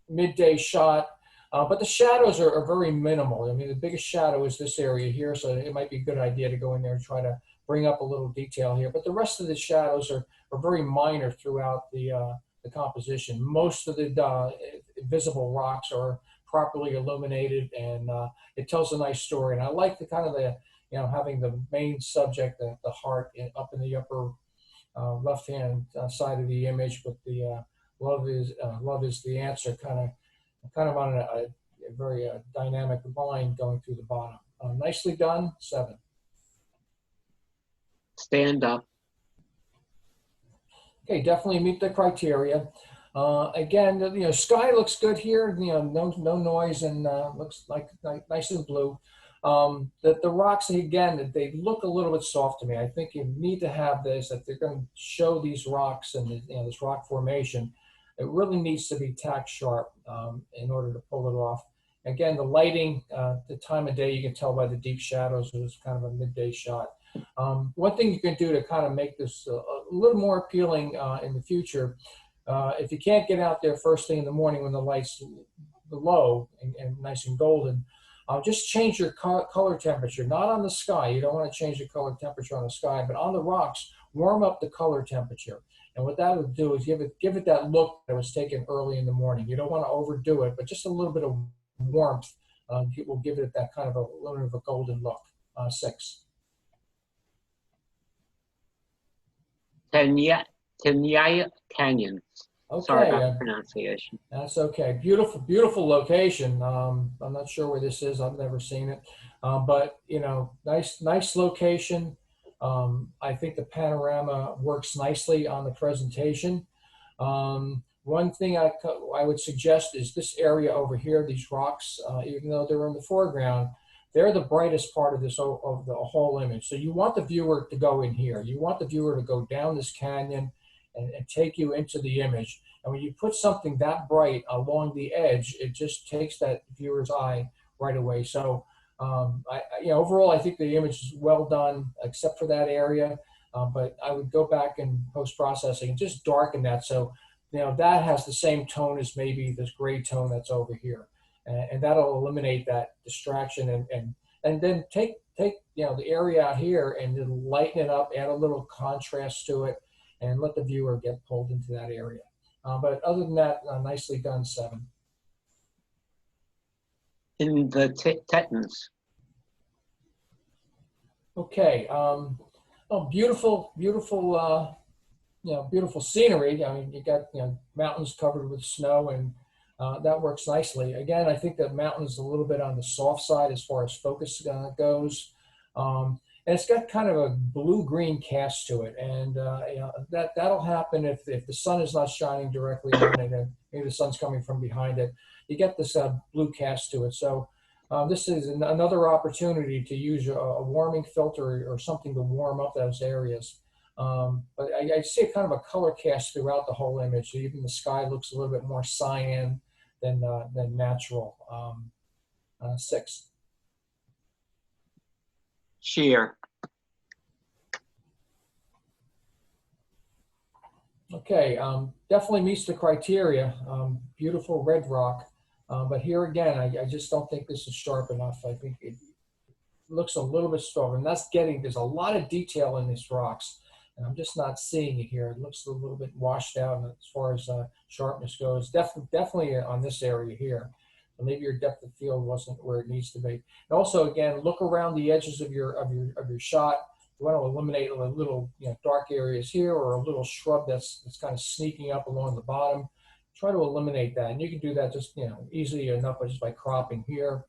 midday shot. But the shadows are very minimal. I mean, the biggest shadow is this area here, so it might be a good idea to go in there and try to bring up a little detail here. But the rest of the shadows are very minor throughout the composition. Most of the visible rocks are properly illuminated, and it tells a nice story. And I like the kind of the, having the main subject, the heart, up in the upper left-hand side of the image with the love is the answer kind of on a very dynamic line going through the bottom. Nicely done, 7. Stand up. Okay, definitely meet the criteria. Again, sky looks good here. No noise, and looks like nice and blue. The rocks, again, they look a little bit soft to me. I think you need to have this, if they're going to show these rocks and this rock formation, it really needs to be tack sharp in order to pull it off. Again, the lighting, the time of day, you can tell by the deep shadows. It was kind of a midday shot. One thing you can do to kind of make this a little more appealing in the future, if you can't get out there first thing in the morning when the light's low and nice and golden, just change your color temperature, not on the sky. You don't want to change the color temperature on the sky, but on the rocks, warm up the color temperature. And what that will do is give it that look that was taken early in the morning. You don't want to overdo it, but just a little bit of warmth will give it that kind of a little bit of a golden look. 6. Tenaya Canyons. Okay, Sorry about the pronunciation. That's okay. Beautiful, beautiful location. I'm not sure where this is. I've never seen it, but nice location. I think the panorama works nicely on the presentation. One thing I would suggest is this area over here. These rocks, even though they're in the foreground, they're the brightest part of this of the whole image. So you want the viewer to go in here. You want the viewer to go down this canyon and take you into the image. And when you put something that bright along the edge, it just takes that viewer's eye right away. So overall, I think the image is well done, except for that area. But I would go back in post-processing and just darken that. So, that has the same tone as maybe this gray tone that's over here. And that'll eliminate that distraction and then take the area out here and then lighten it up, add a little contrast to it, and let the viewer get pulled into that area. But other than that, nicely done, 7. In the Tetons. Okay. Beautiful, beautiful, beautiful scenery. I mean, you got mountains covered with snow, and that works nicely. Again, I think the mountain is a little bit on the soft side as far as focus goes. And it's got kind of a blue-green cast to it, and that'll happen if the sun is not shining directly on it, and maybe the sun's coming from behind it. You get this blue cast to it. So this is another opportunity to use a warming filter or something to warm up those areas. But I see a kind of a color cast throughout the whole image. So even the sky looks a little bit more cyan than natural. 6. Sheer. Okay, definitely meets the criteria. Beautiful red rock. But here again, I just don't think this is sharp enough. I think it looks a little bit stronger. And there's a lot of detail in these rocks. And I'm just not seeing it here. It looks a little bit washed out as far as sharpness goes. Definitely on this area here. So maybe your depth of field wasn't where it needs to be. And also, again, look around the edges of your shot. You want to eliminate a little dark areas here or a little shrub that's kind of sneaking up along the bottom. Try to eliminate that, and you can do that just easily enough just by cropping here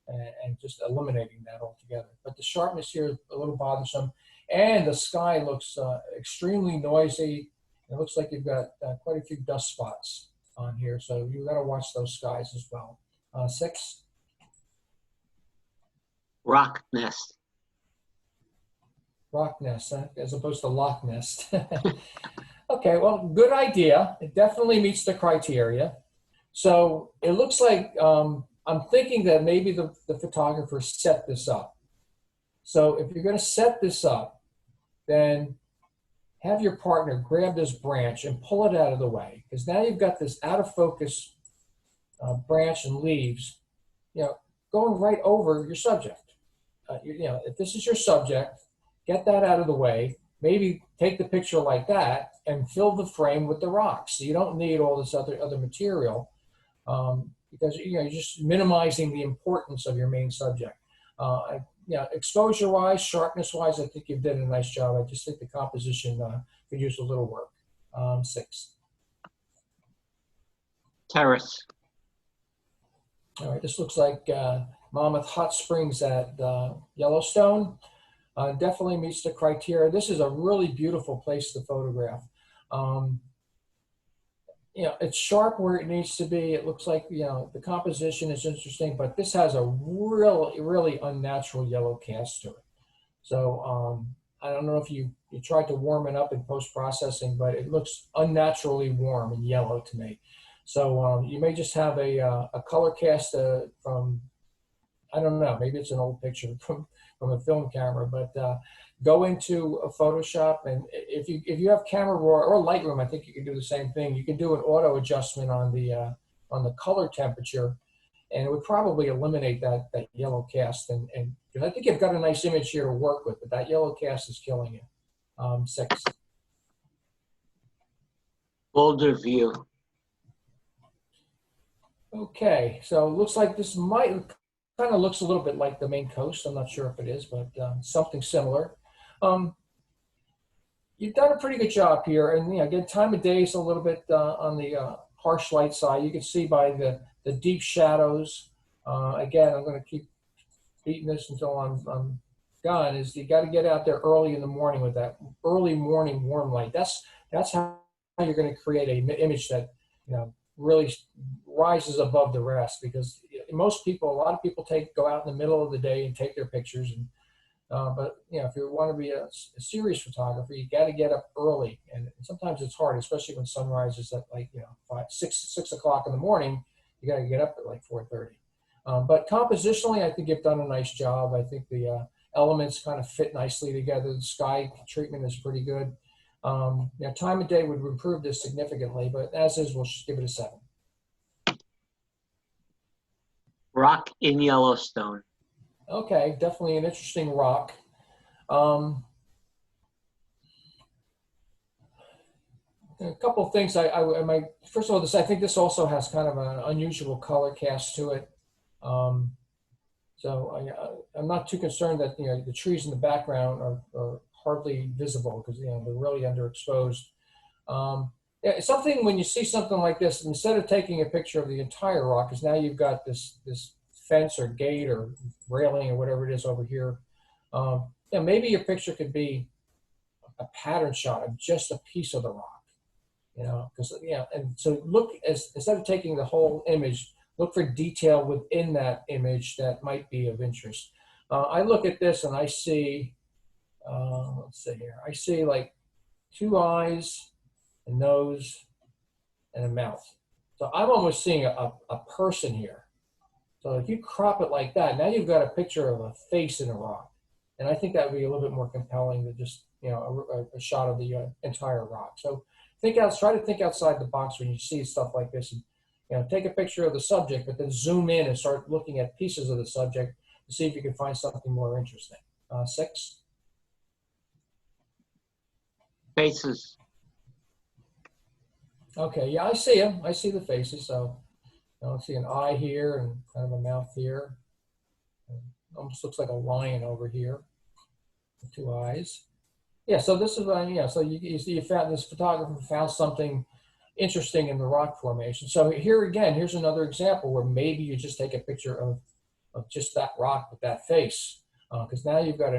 and just eliminating that altogether. But the sharpness here is a little bothersome, and the sky looks extremely noisy. It looks like you've got quite a few dust spots on here, so you've got to watch those skies as well. 6. Rock nest. Rock nest, as opposed to Loch Ness. Okay, well, good idea. It definitely meets the criteria. So it looks like I'm thinking that maybe the photographer set this up. So if you're going to set this up, then have your partner grab this branch and pull it out of the way, because now you've got this out of focus branch and leaves, going right over your subject. If this is your subject, get that out of the way. Maybe take the picture like that and fill the frame with the rocks. So you don't need all this other material, because you're just minimizing the importance of your main subject. Exposure-wise, sharpness-wise, I think you've done a nice job. I just think the composition could use a little work. 6. Terrace. All right, this looks like Mammoth Hot Springs at Yellowstone. Definitely meets the criteria. This is a really beautiful place to photograph. It's sharp where it needs to be. It looks like, the composition is interesting, but this has a really, really unnatural yellow cast to it. So I don't know if you tried to warm it up in post-processing, but it looks unnaturally warm and yellow to me. So you may just have a color cast from, I don't know, maybe it's an old picture from a film camera, but go into a Photoshop, and if you have Camera Raw or Lightroom, I think you can do the same thing. You can do an auto adjustment on the color temperature, and it would probably eliminate that yellow cast. And I think you've got a nice image here to work with, but that yellow cast is killing you. 6. Boulder View. Okay, so it looks like this kind of looks a little bit like the Maine coast. I'm not sure if it is, but something similar. You've done a pretty good job here, and again, time of day is a little bit on the harsh light side. You can see by the deep shadows. Again, I'm going to keep beating this until I'm done. Is you got to get out there early in the morning with that early morning warm light. That's how you're going to create an image that really rises above the rest, because a lot of people go out in the middle of the day and take their pictures, and but if you want to be a serious photographer, you got to get up early, and sometimes it's hard, especially when sunrise is at like 6 o'clock in the morning. You got to get up at like 4:30. But compositionally, I think you've done a nice job. I think the elements kind of fit nicely together. The sky treatment is pretty good. Time of day would improve this significantly, but as is, we'll just give it a 7. Rock in Yellowstone. Okay, definitely an interesting rock. A couple of things I might, first of all, I think this also has kind of an unusual color cast to it. So I'm not too concerned that the trees in the background are hardly visible, because they're really underexposed. It's something when you see something like this, instead of taking a picture of the entire rock, because now you've got this fence or gate or railing or whatever it is over here. Maybe your picture could be a pattern shot of just a piece of the rock. And so instead of taking the whole image, look for detail within that image that might be of interest. I look at this and I see, let's see here, I see like 2 eyes, a nose, and a mouth. So I'm almost seeing a person here. So if you crop it like that, now you've got a picture of a face in a rock. And I think that would be a little bit more compelling than just a shot of the entire rock. So try to think outside the box when you see stuff like this, and take a picture of the subject, but then zoom in and start looking at pieces of the subject to see if you can find something more interesting. 6. Faces. Okay, yeah, I see them. I see the faces. So I see an eye here and kind of a mouth here. Almost looks like a lion over here with 2 eyes. Yeah, so this is, so you see this photographer found something interesting in the rock formation. So here again, here's another example where maybe you just take a picture of just that rock with that face. Because now you've got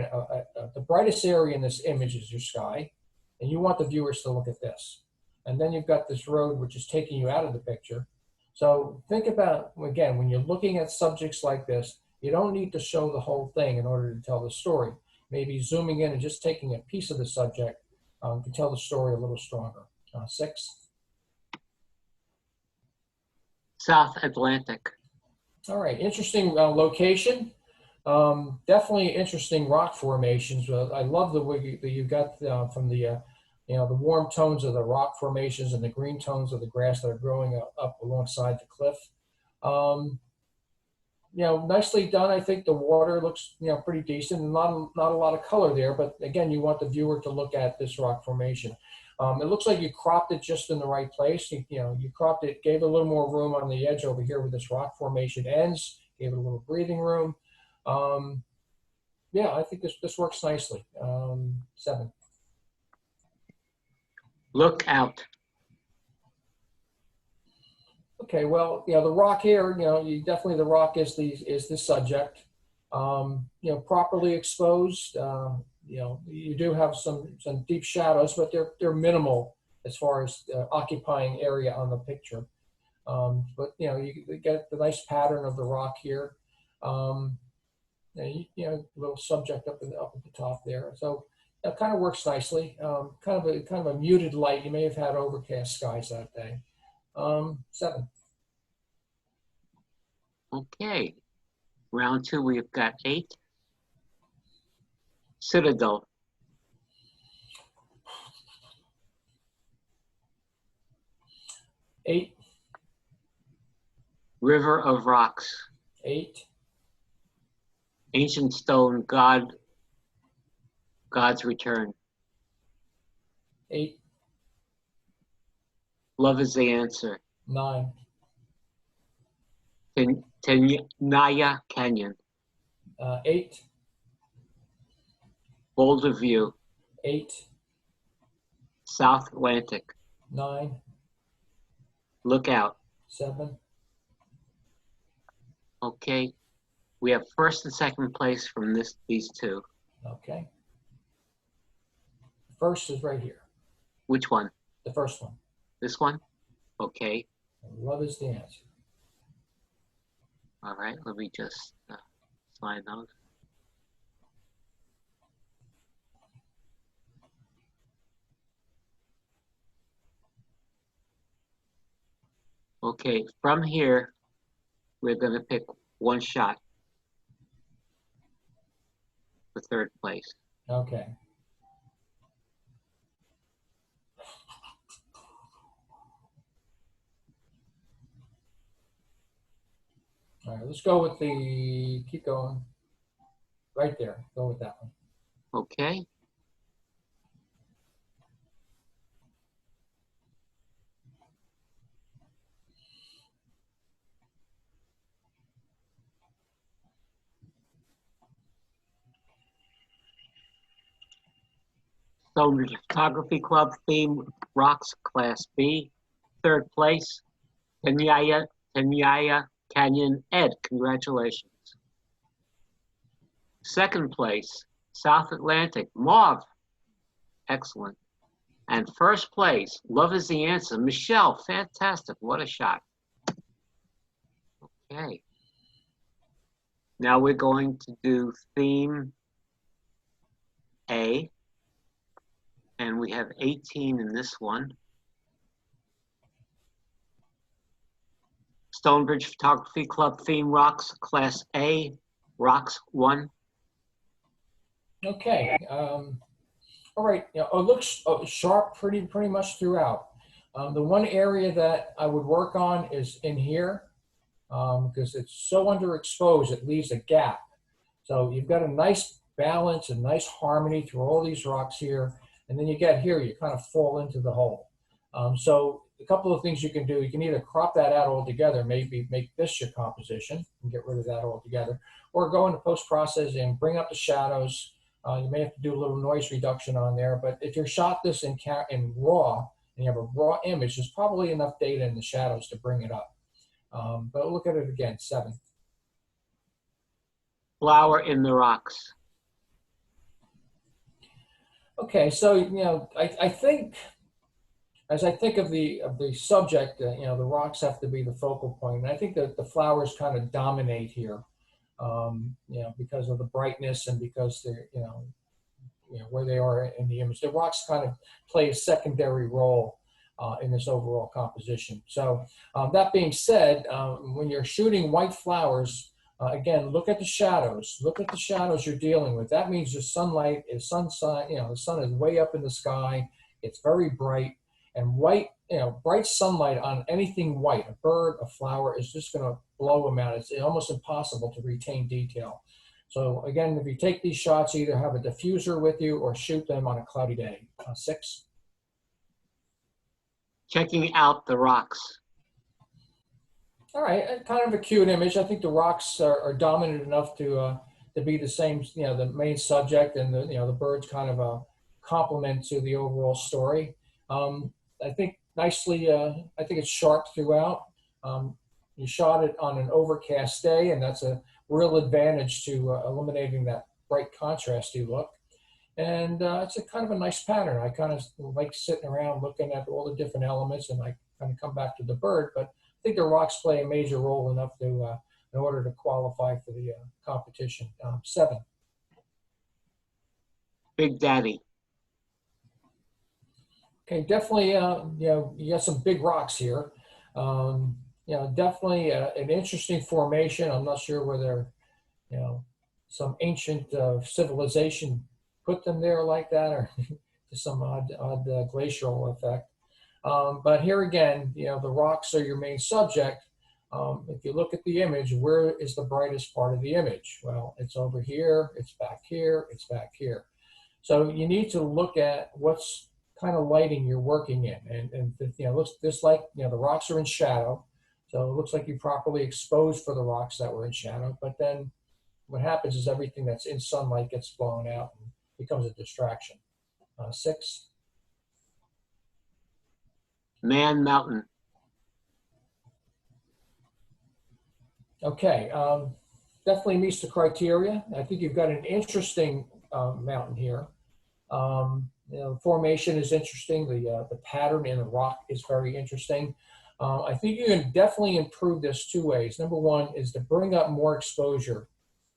the brightest area in this image is your sky, and you want the viewers to look at this. And then you've got this road which is taking you out of the picture. So think about, again, when you're looking at subjects like this, you don't need to show the whole thing in order to tell the story. Maybe zooming in and just taking a piece of the subject can tell the story a little stronger. 6. South Atlantic. All right, interesting location. Definitely interesting rock formations. I love the way that you got from the warm tones of the rock formations and the green tones of the grass that are growing up alongside the cliff. Nicely done. I think the water looks, pretty decent, and not a lot of color there, but again, you want the viewer to look at this rock formation. It looks like you cropped it just in the right place. You cropped it, gave it a little more room on the edge over here where this rock formation ends, gave it a little breathing room. Yeah, I think this works nicely. 7. Look out. Okay, well, the rock here, definitely the rock is the subject. Properly exposed. You do have some deep shadows, but they're minimal as far as occupying area on the picture. But you get the nice pattern of the rock here. Little subject up at the top there. So it kind of works nicely. Kind of a muted light. You may have had overcast skies that day. 7. Okay. Round 2, we've got 8. Citadel. 8. River of rocks. 8. Ancient stone. God's return. 8. Love is the answer. 9. Tenaya Canyon. 8. Boulder View. 8. South Atlantic. 9. Look out. 7. Okay. We have first and second place from these two. Okay. First is right here. Which one? The first one. This one? Okay. Love is the answer. All right. Let me just slide those. Okay. From here, we're going to pick one shot for third place. Okay. All right, let's go with keep going. Right there, go with that one. Okay. Stonebridge Photography Club theme rocks class B. Third place, Tenaya Canyon. Ed, congratulations. Second place, South Atlantic, Mauve. Excellent. And first place, Love is the Answer, Michelle. Fantastic. What a shot. Okay. Now we're going to do theme A. And we have 18 in this one. Stonebridge Photography Club theme rocks, class A, rocks 1. Okay. All right. It looks sharp pretty much throughout. The one area that I would work on is in here because it's so underexposed, it leaves a gap. So you've got a nice balance and nice harmony through all these rocks here. And then you get here, you kind of fall into the hole. So a couple of things you can do. You can either crop that out altogether, maybe make this your composition and get rid of that altogether, or go into post-processing, bring up the shadows. You may have to do a little noise reduction on there, but if you shot this in RAW, and you have a raw image, there's probably enough data in the shadows to bring it up. But look at it again, 7. Flower in the rocks. Okay, so I think as I think of the subject, the rocks have to be the focal point, and I think that the flowers kind of dominate here, because of the brightness and because they're where they are in the image. The rocks kind of play a secondary role in this overall composition. So that being said, when you're shooting white flowers, again, look at the shadows. Look at the shadows you're dealing with. That means the sunlight is the sun is way up in the sky. It's very bright. And white, bright sunlight on anything white, a bird, a flower, is just going to blow them out. It's almost impossible to retain detail. So again, if you take these shots, either have a diffuser with you or shoot them on a cloudy day. 6. Checking out the rocks. All right, kind of a cute image. I think the rocks are dominant enough to be the same, the main subject, and the bird's kind of a complement to the overall story. I think nicely. I think it's sharp throughout. You shot it on an overcast day, and that's a real advantage to eliminating that bright contrasty look. And it's a kind of a nice pattern. I kind of like sitting around looking at all the different elements, and I kind of come back to the bird. But I think the rocks play a major role enough to, in order to qualify for the competition. 7. Big Daddy. Okay, definitely. You got some big rocks here. Definitely an interesting formation. I'm not sure whether, some ancient civilization put them there like that, or some odd glacial effect. But here again, the rocks are your main subject. If you look at the image, where is the brightest part of the image? Well, it's over here, it's back here, it's back here. So you need to look at what's kind of lighting you're working in. And looks just like, the rocks are in shadow. So it looks like you properly exposed for the rocks that were in shadow. But then what happens is everything that's in sunlight gets blown out and becomes a distraction. 6. Man Mountain. Okay, definitely meets the criteria. I think you've got an interesting mountain here. The formation is interesting. The pattern in the rock is very interesting. I think you can definitely improve this 2 ways. Number one is to bring up more exposure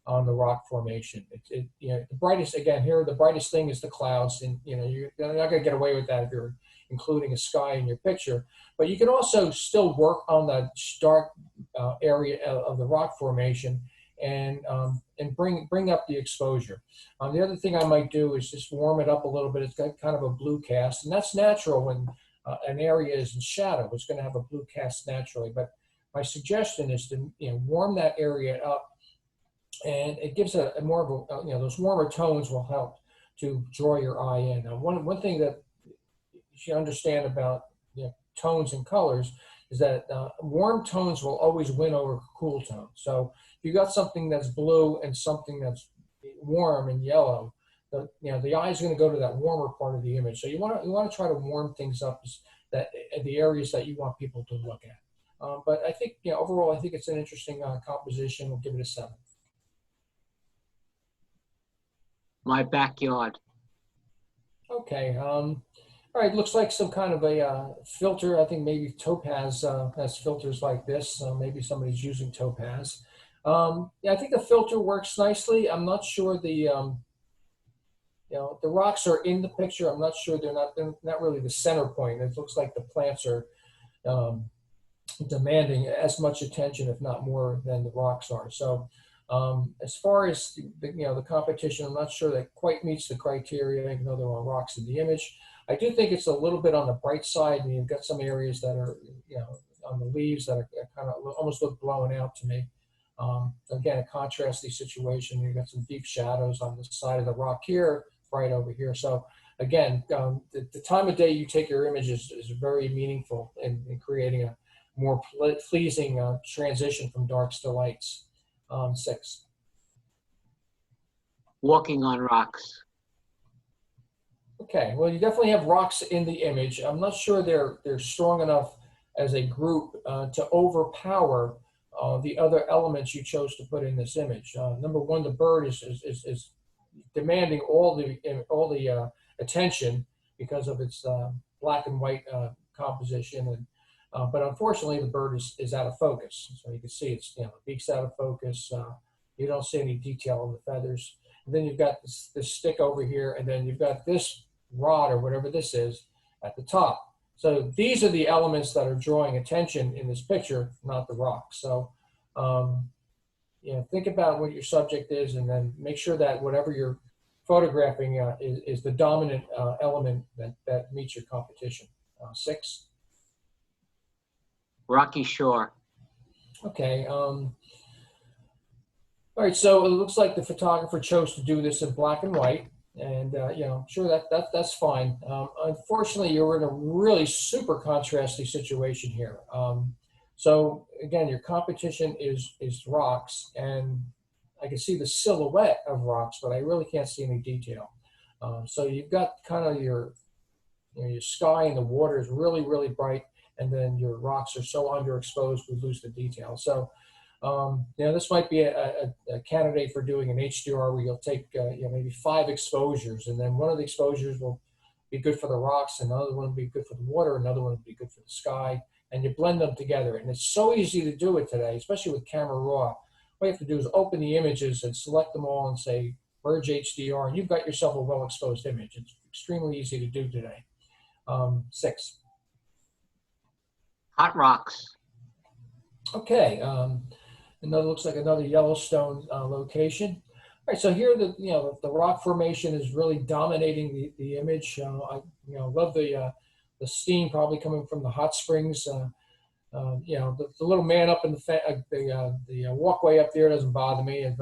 on the rock formation. The brightest, again, here, the brightest thing is the clouds, and you're not going to get away with that if you're including a sky in your picture. But you can also still work on the dark area of the rock formation and bring up the exposure. The other thing I might do is just warm it up a little bit. It's got kind of a blue cast, and that's natural when an area is in shadow. It's going to have a blue cast naturally. But my suggestion is to warm that area up, and it gives a more of a those warmer tones will help to draw your eye in. Now, one thing that you should understand about tones and colors is that warm tones will always win over cool tones. So if you got something that's blue and something that's warm and yellow, the eye is going to go to that warmer part of the image. So you want to try to warm things up that the areas that you want people to look at. But I think overall, I think it's an interesting composition. We'll give it a 7. My Backyard. Okay. All right. Looks like some kind of a filter. I think maybe Topaz has filters like this. Maybe somebody's using Topaz. Yeah, I think the filter works nicely. I'm not sure the rocks are in the picture. I'm not sure they're not really the center point. It looks like the plants are demanding as much attention, if not more, than the rocks are. So as far as the competition, I'm not sure that quite meets the criteria, even though there are rocks in the image. I do think it's a little bit on the bright side, and you've got some areas that are, on the leaves that are kind of almost look blown out to me. Again, a contrasty situation. You've got some deep shadows on the side of the rock here, right over here. So again, the time of day you take your images is very meaningful in creating a more pleasing transition from darks to lights. 6. Walking on Rocks. Okay, well, you definitely have rocks in the image. I'm not sure they're strong enough as a group to overpower the other elements you chose to put in this image. Number one, the bird is demanding all the attention because of its black and white composition, and but unfortunately, the bird is out of focus. So you can see it's the beak's out of focus. You don't see any detail on the feathers. And then you've got this stick over here, and then you've got this rod or whatever this is at the top. So these are the elements that are drawing attention in this picture, not the rock. So think about what your subject is, and then make sure that whatever you're photographing is the dominant element that meets your competition. 6. Rocky Shore. Okay. All right. So it looks like the photographer chose to do this in black and white, and sure that's fine. Unfortunately, you're in a really super contrasty situation here. So again, your competition is rocks, and I can see the silhouette of rocks, but I really can't see any detail. So you've got kind of your sky and the water is really, really bright, and then your rocks are so underexposed we lose the detail. So, this might be a candidate for doing an HDR where you'll take maybe 5 exposures, and then one of the exposures will be good for the rocks, another one will be good for the water, another one will be good for the sky, and you blend them together. And it's so easy to do it today, especially with Camera Raw. What you have to do is open the images and select them all and say merge HDR, and you've got yourself a well-exposed image. It's extremely easy to do today. 6. Hot Rocks. Okay. Another looks like another Yellowstone location. All right. So here the rock formation is really dominating the image. I love the steam probably coming from the hot springs. The little man up in the walkway up there doesn't bother me. It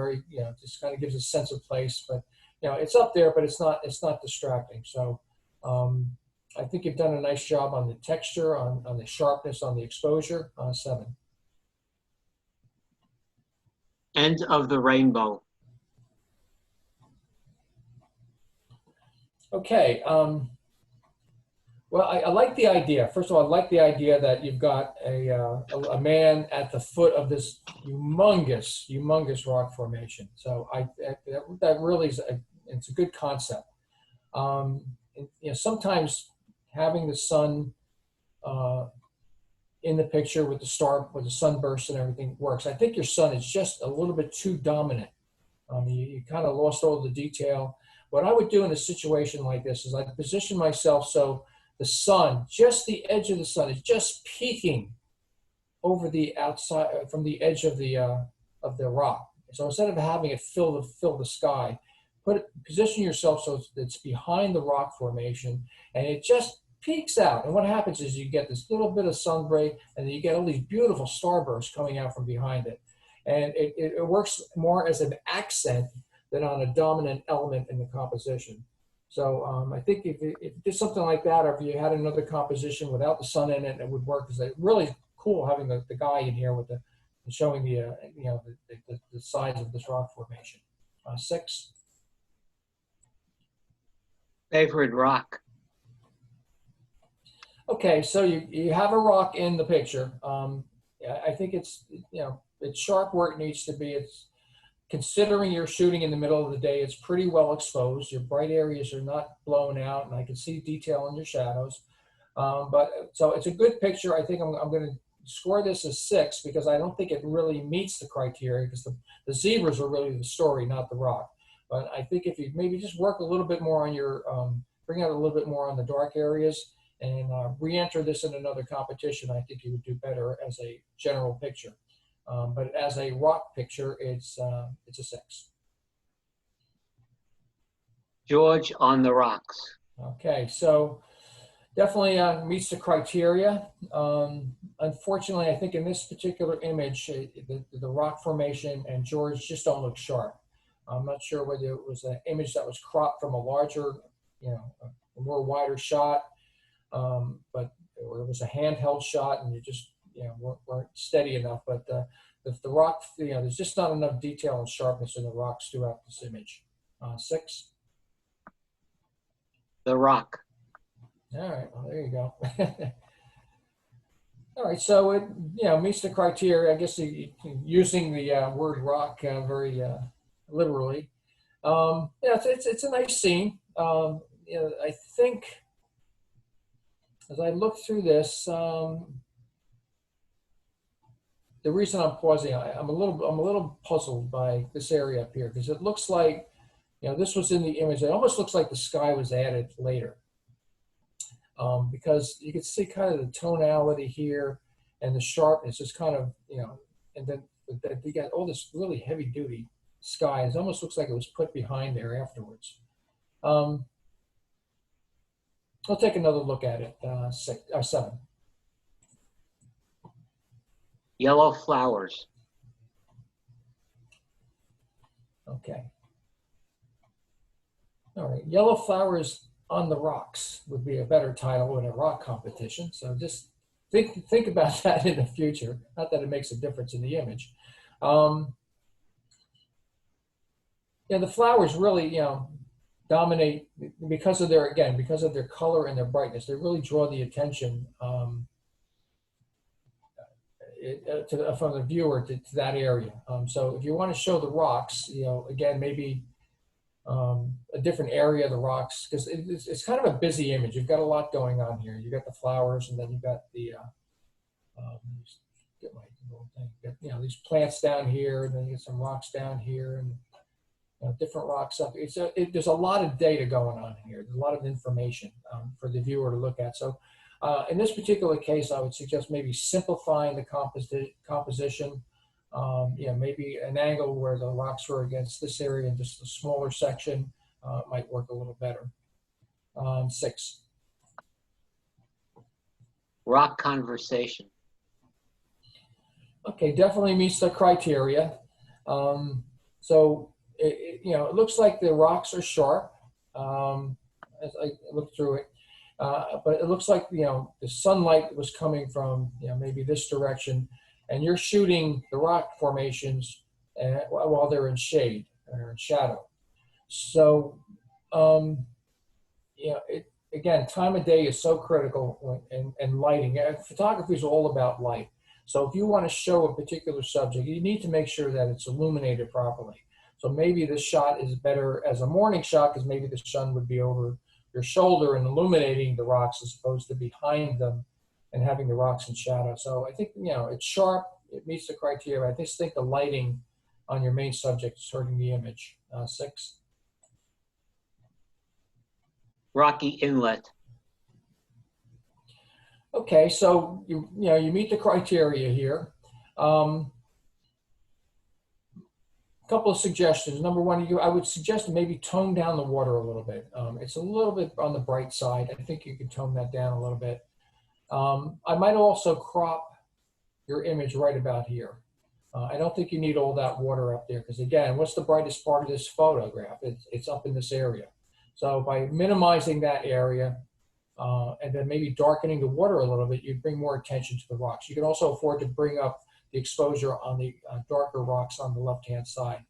just kind of gives a sense of place. But it's up there, but it's not distracting. So. I think you've done a nice job on the texture, on the sharpness, on the exposure. 7. End of the Rainbow. Okay. Well, I like the idea. First of all, I like the idea that you've got a man at the foot of this humongous rock formation. So that really is it's a good concept. Sometimes having the sun in the picture with the sunburst and everything works. I think your sun is just a little bit too dominant. You kind of lost all the detail. What I would do in a situation like this is I'd position myself so the sun, just the edge of the sun, is just peeking over the outside from the edge of the rock. So instead of having it fill the sky, position yourself so it's behind the rock formation, and it just peeks out. And what happens is you get this little bit of sun break, and then you get all these beautiful starbursts coming out from behind it. And it works more as an accent than on a dominant element in the composition. So I think if you did something like that, or if you had another composition without the sun in it, it would work. Because it's really cool having the guy in here with showing the size of this rock formation. 6. Favorite rock. Okay, so you have a rock in the picture. I think it's sharp where it needs to be. It's considering you're shooting in the middle of the day, it's pretty well exposed. Your bright areas are not blown out, and I can see detail in your shadows. So it's a good picture. I think I'm going to score this as 6 because I don't think it really meets the criteria, because the zebras are really the story, not the rock. But I think if you maybe just work a little bit more on your, bring out a little bit more on the dark areas and re-enter this in another competition, I think you would do better as a general picture. But as a rock picture, it's a 6. George on the Rocks. Okay, so definitely meets the criteria. Unfortunately, I think in this particular image, the rock formation and George just don't look sharp. I'm not sure whether it was an image that was cropped from a larger, a more wider shot, but or it was a handheld shot and you just, weren't steady enough. But the rock, there's just not enough detail and sharpness in the rocks throughout this image. 6. The Rock. All right, well, there you go. All right, so it meets the criteria. I guess using the word rock very literally. It's a nice scene. I think as I look through this, the reason I'm pausing, I'm a little puzzled by this area up here, because it looks like this was in the image. It almost looks like the sky was added later. Because you can see kind of the tonality here and the sharpness is kind of, and then you got all this really heavy duty sky. It almost looks like it was put behind there afterwards. We'll take another look at it. 7. Yellow flowers. Okay. All right. Yellow flowers on the rocks would be a better title in a rock competition. So just think about that in the future. Not that it makes a difference in the image. Yeah, the flowers really, dominate because of their color and their brightness. They really draw the attention from the viewer to that area. So if you want to show the rocks, again, maybe a different area of the rocks, because it's kind of a busy image. You've got a lot going on here. You got the flowers, and then you got the get my little thing. You got, these plants down here, and then you get some rocks down here, and different rocks up. There's a lot of data going on here. There's a lot of information for the viewer to look at. So in this particular case, I would suggest maybe simplifying the composition. Maybe an angle where the rocks were against this area and just a smaller section might work a little better. 6. Rock conversation. Okay, definitely meets the criteria. It looks like the rocks are sharp as I look through it. But it looks like, the sunlight was coming from, maybe this direction, and you're shooting the rock formations while they're in shade or in shadow. So, again, time of day is so critical, and lighting. Photography is all about light. So if you want to show a particular subject, you need to make sure that it's illuminated properly. So maybe this shot is better as a morning shot because maybe the sun would be over your shoulder and illuminating the rocks as opposed to behind them and having the rocks in shadow. So I think, it's sharp, it meets the criteria. I just think the lighting on your main subject is hurting the image. 6. Rocky inlet. Okay, so you meet the criteria here. Couple of suggestions. Number one, I would suggest maybe tone down the water a little bit. It's a little bit on the bright side. I think you can tone that down a little bit. I might also crop your image right about here. I don't think you need all that water up there because, again, what's the brightest part of this photograph? It's up in this area. So by minimizing that area and then maybe darkening the water a little bit, you bring more attention to the rocks. You can also afford to bring up the exposure on the darker rocks on the left-hand side.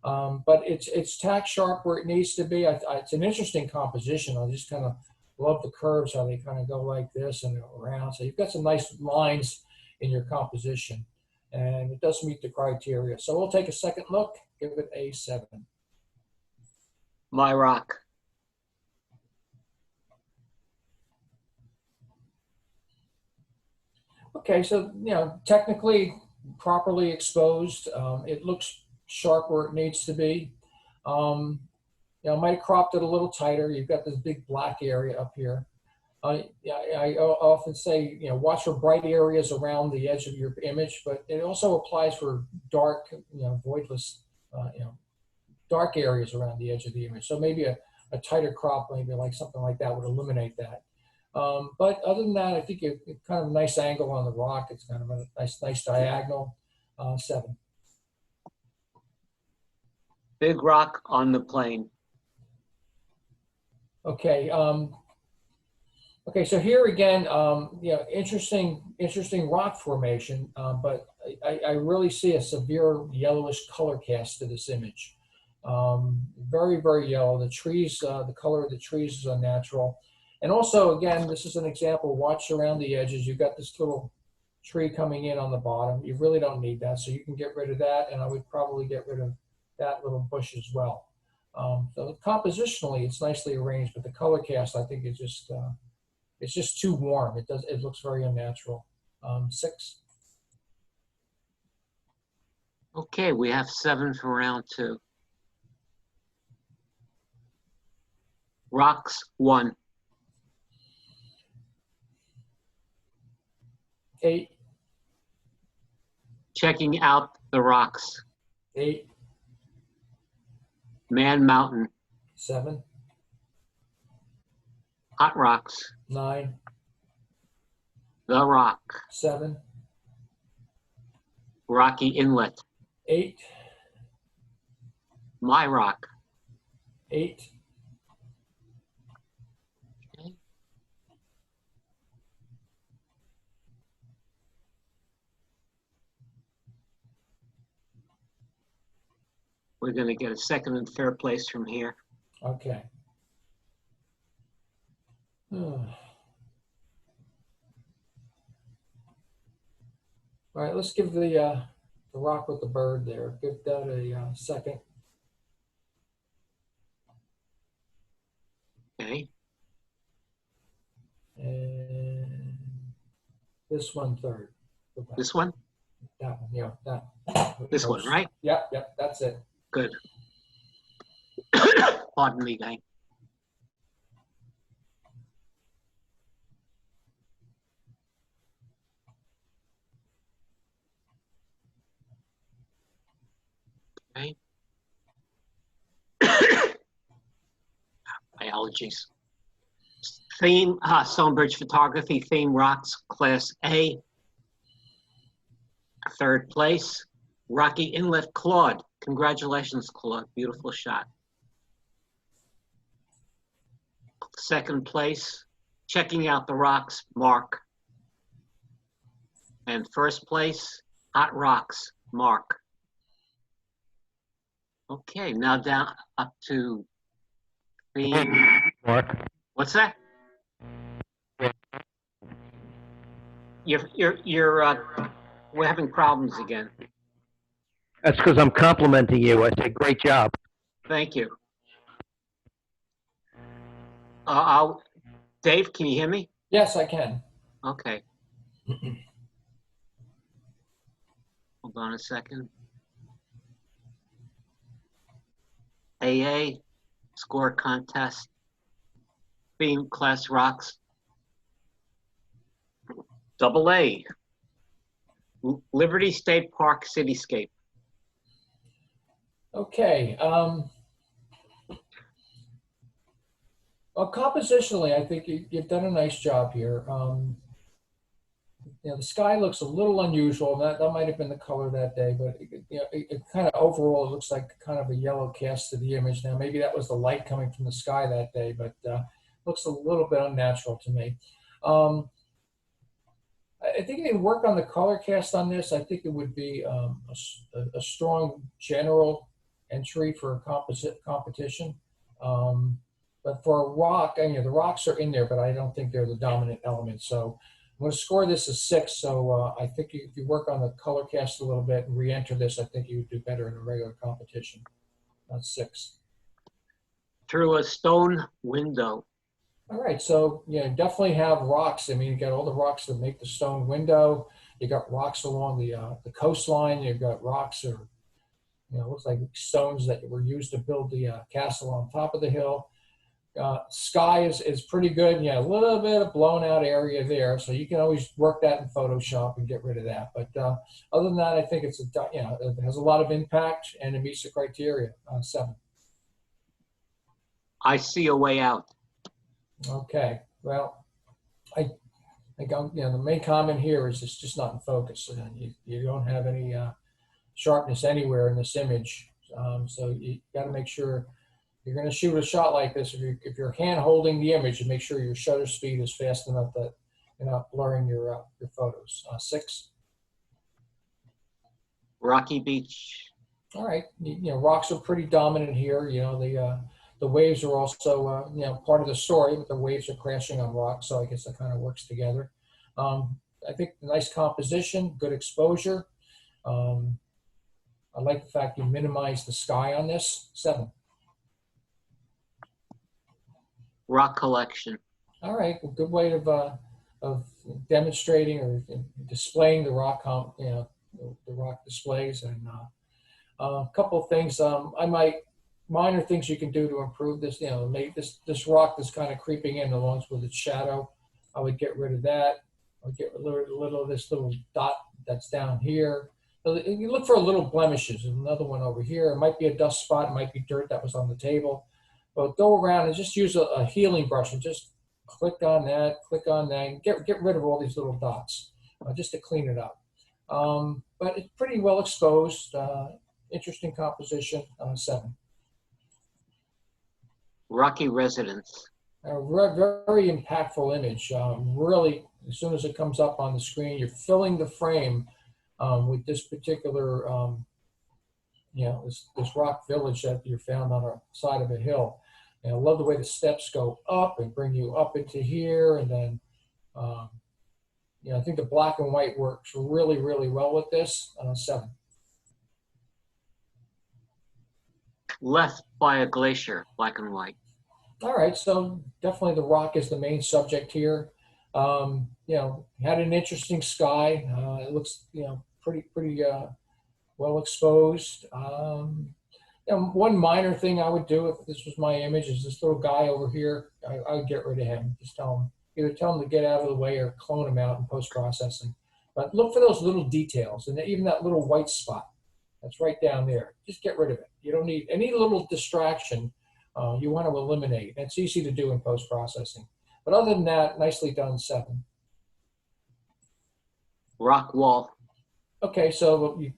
But it's tack sharp where it needs to be. It's an interesting composition. I just kind of love the curves, how they kind of go like this and around. So you've got some nice lines in your composition, and it does meet the criteria. So we'll take a second look, give it a 7. My rock. Okay, so, technically properly exposed. It looks sharp where it needs to be. I might have cropped it a little tighter. You've got this big black area up here. I often say, watch for bright areas around the edge of your image, but it also applies for dark, voidless, dark areas around the edge of the image. So maybe a tighter crop, maybe like something like that would eliminate that. But other than that, I think it's kind of a nice angle on the rock. It's kind of a nice diagonal. 7. Big rock on the plane. Okay. Okay. So here again, interesting rock formation, but I really see a severe yellowish color cast to this image. Very, very yellow. The trees, the color of the trees is unnatural. And also, again, this is an example. Watch around the edges. You've got this little tree coming in on the bottom. You really don't need that, so you can get rid of that. And I would probably get rid of that little bush as well. So compositionally, it's nicely arranged, but the color cast, I think, is just it's just too warm. It looks very unnatural. 6. Okay, we have 7 for round 2. Rocks 1. 8. Checking out the rocks. 8. Man Mountain. 7. Hot Rocks, 9, The Rock, 7, Rocky Inlet, 8, My Rock, 8, we're going to get a second and third place from here. okay. All right, let's give the rock with the bird there. Give that a second. Okay. And this one third. Go back. This one? That one, yeah, that. This one, right? Yep, yep, that's it. Good. Pardon me, gang. Okay. My allergies. Theme, Stonebridge Photography, Theme Rocks, Class A. Third place, Rocky Inlet, Claude. Congratulations, Claude. Beautiful shot. Second place, Checking Out the Rocks, Mark. And first place, Hot Rocks, Mark. Okay, now down up to theme. Mark. What's that? We're having problems again. That's because I'm complimenting you. I say, great job. Thank you. Dave, can you hear me? Yes, I can. Okay. Hold on a second. AA, score contest, theme Class Rocks. Double A, Liberty State Park Cityscape. Okay. Well, compositionally, I think you've done a nice job here. The sky looks a little unusual. That might have been the color that day, but it kind of overall it looks like kind of a yellow cast to the image. Now, maybe that was the light coming from the sky that day, but looks a little bit unnatural to me. I think if you work on the color cast on this, I think it would be a strong general entry for a composite competition. But for a rock, the rocks are in there, but I don't think they're the dominant element. So I'm going to score this as 6. So I think if you work on the color cast a little bit and re-enter this, I think you would do better in a regular competition. That's 6. Through a stone window. All right, so definitely have rocks. I mean, you got all the rocks that make the stone window. You got rocks along the coastline. You've got rocks or looks like stones that were used to build the castle on top of the hill. Sky is pretty good. A little bit of blown out area there, so you can always work that in Photoshop and get rid of that. But other than that, I think it's it has a lot of impact and it meets the criteria. 7. I see a way out. Okay, well, I think the main comment here is it's just not in focus. You don't have any sharpness anywhere in this image, so you got to make sure you're going to shoot a shot like this. If you're hand holding the image, and make sure your shutter speed is fast enough that you're not blurring your photos. 6. Rocky Beach. All right, rocks are pretty dominant here. The waves are also, part of the story, but the waves are crashing on rocks, so I guess that kind of works together. I think nice composition, good exposure. I like the fact you minimize the sky on this. 7. Rock collection. All right, a good way of demonstrating or displaying the rock, the rock displays, and a couple of things. Minor things you can do to improve this, make this rock that's kind of creeping in along with its shadow. I would get rid of that. I would get rid of a little of this little dot that's down here. So you look for little blemishes. There's another one over here. It might be a dust spot. It might be dirt that was on the table. But go around and just use a healing brush and just click on that, and get rid of all these little dots, just to clean it up. But it's pretty well exposed, interesting composition, 7. Rocky residence. A very impactful image. Really, as soon as it comes up on the screen, you're filling the frame with this particular, this rock village that you found on a side of a hill. And I love the way the steps go up and bring you up into here. And then, I think the black and white works really, really well with this. 7. Left by a glacier, black and white. All right, so definitely the rock is the main subject here. Had an interesting sky. It looks, pretty well exposed. One minor thing I would do if this was my image is this little guy over here. I would get rid of him. Just either tell him to get out of the way or clone him out in post-processing. But look for those little details, and even that little white spot that's right down there. Just get rid of it. You don't need any little distraction. You want to eliminate. It's easy to do in post-processing. But other than that, nicely done, 7. Rock wall. Okay, so the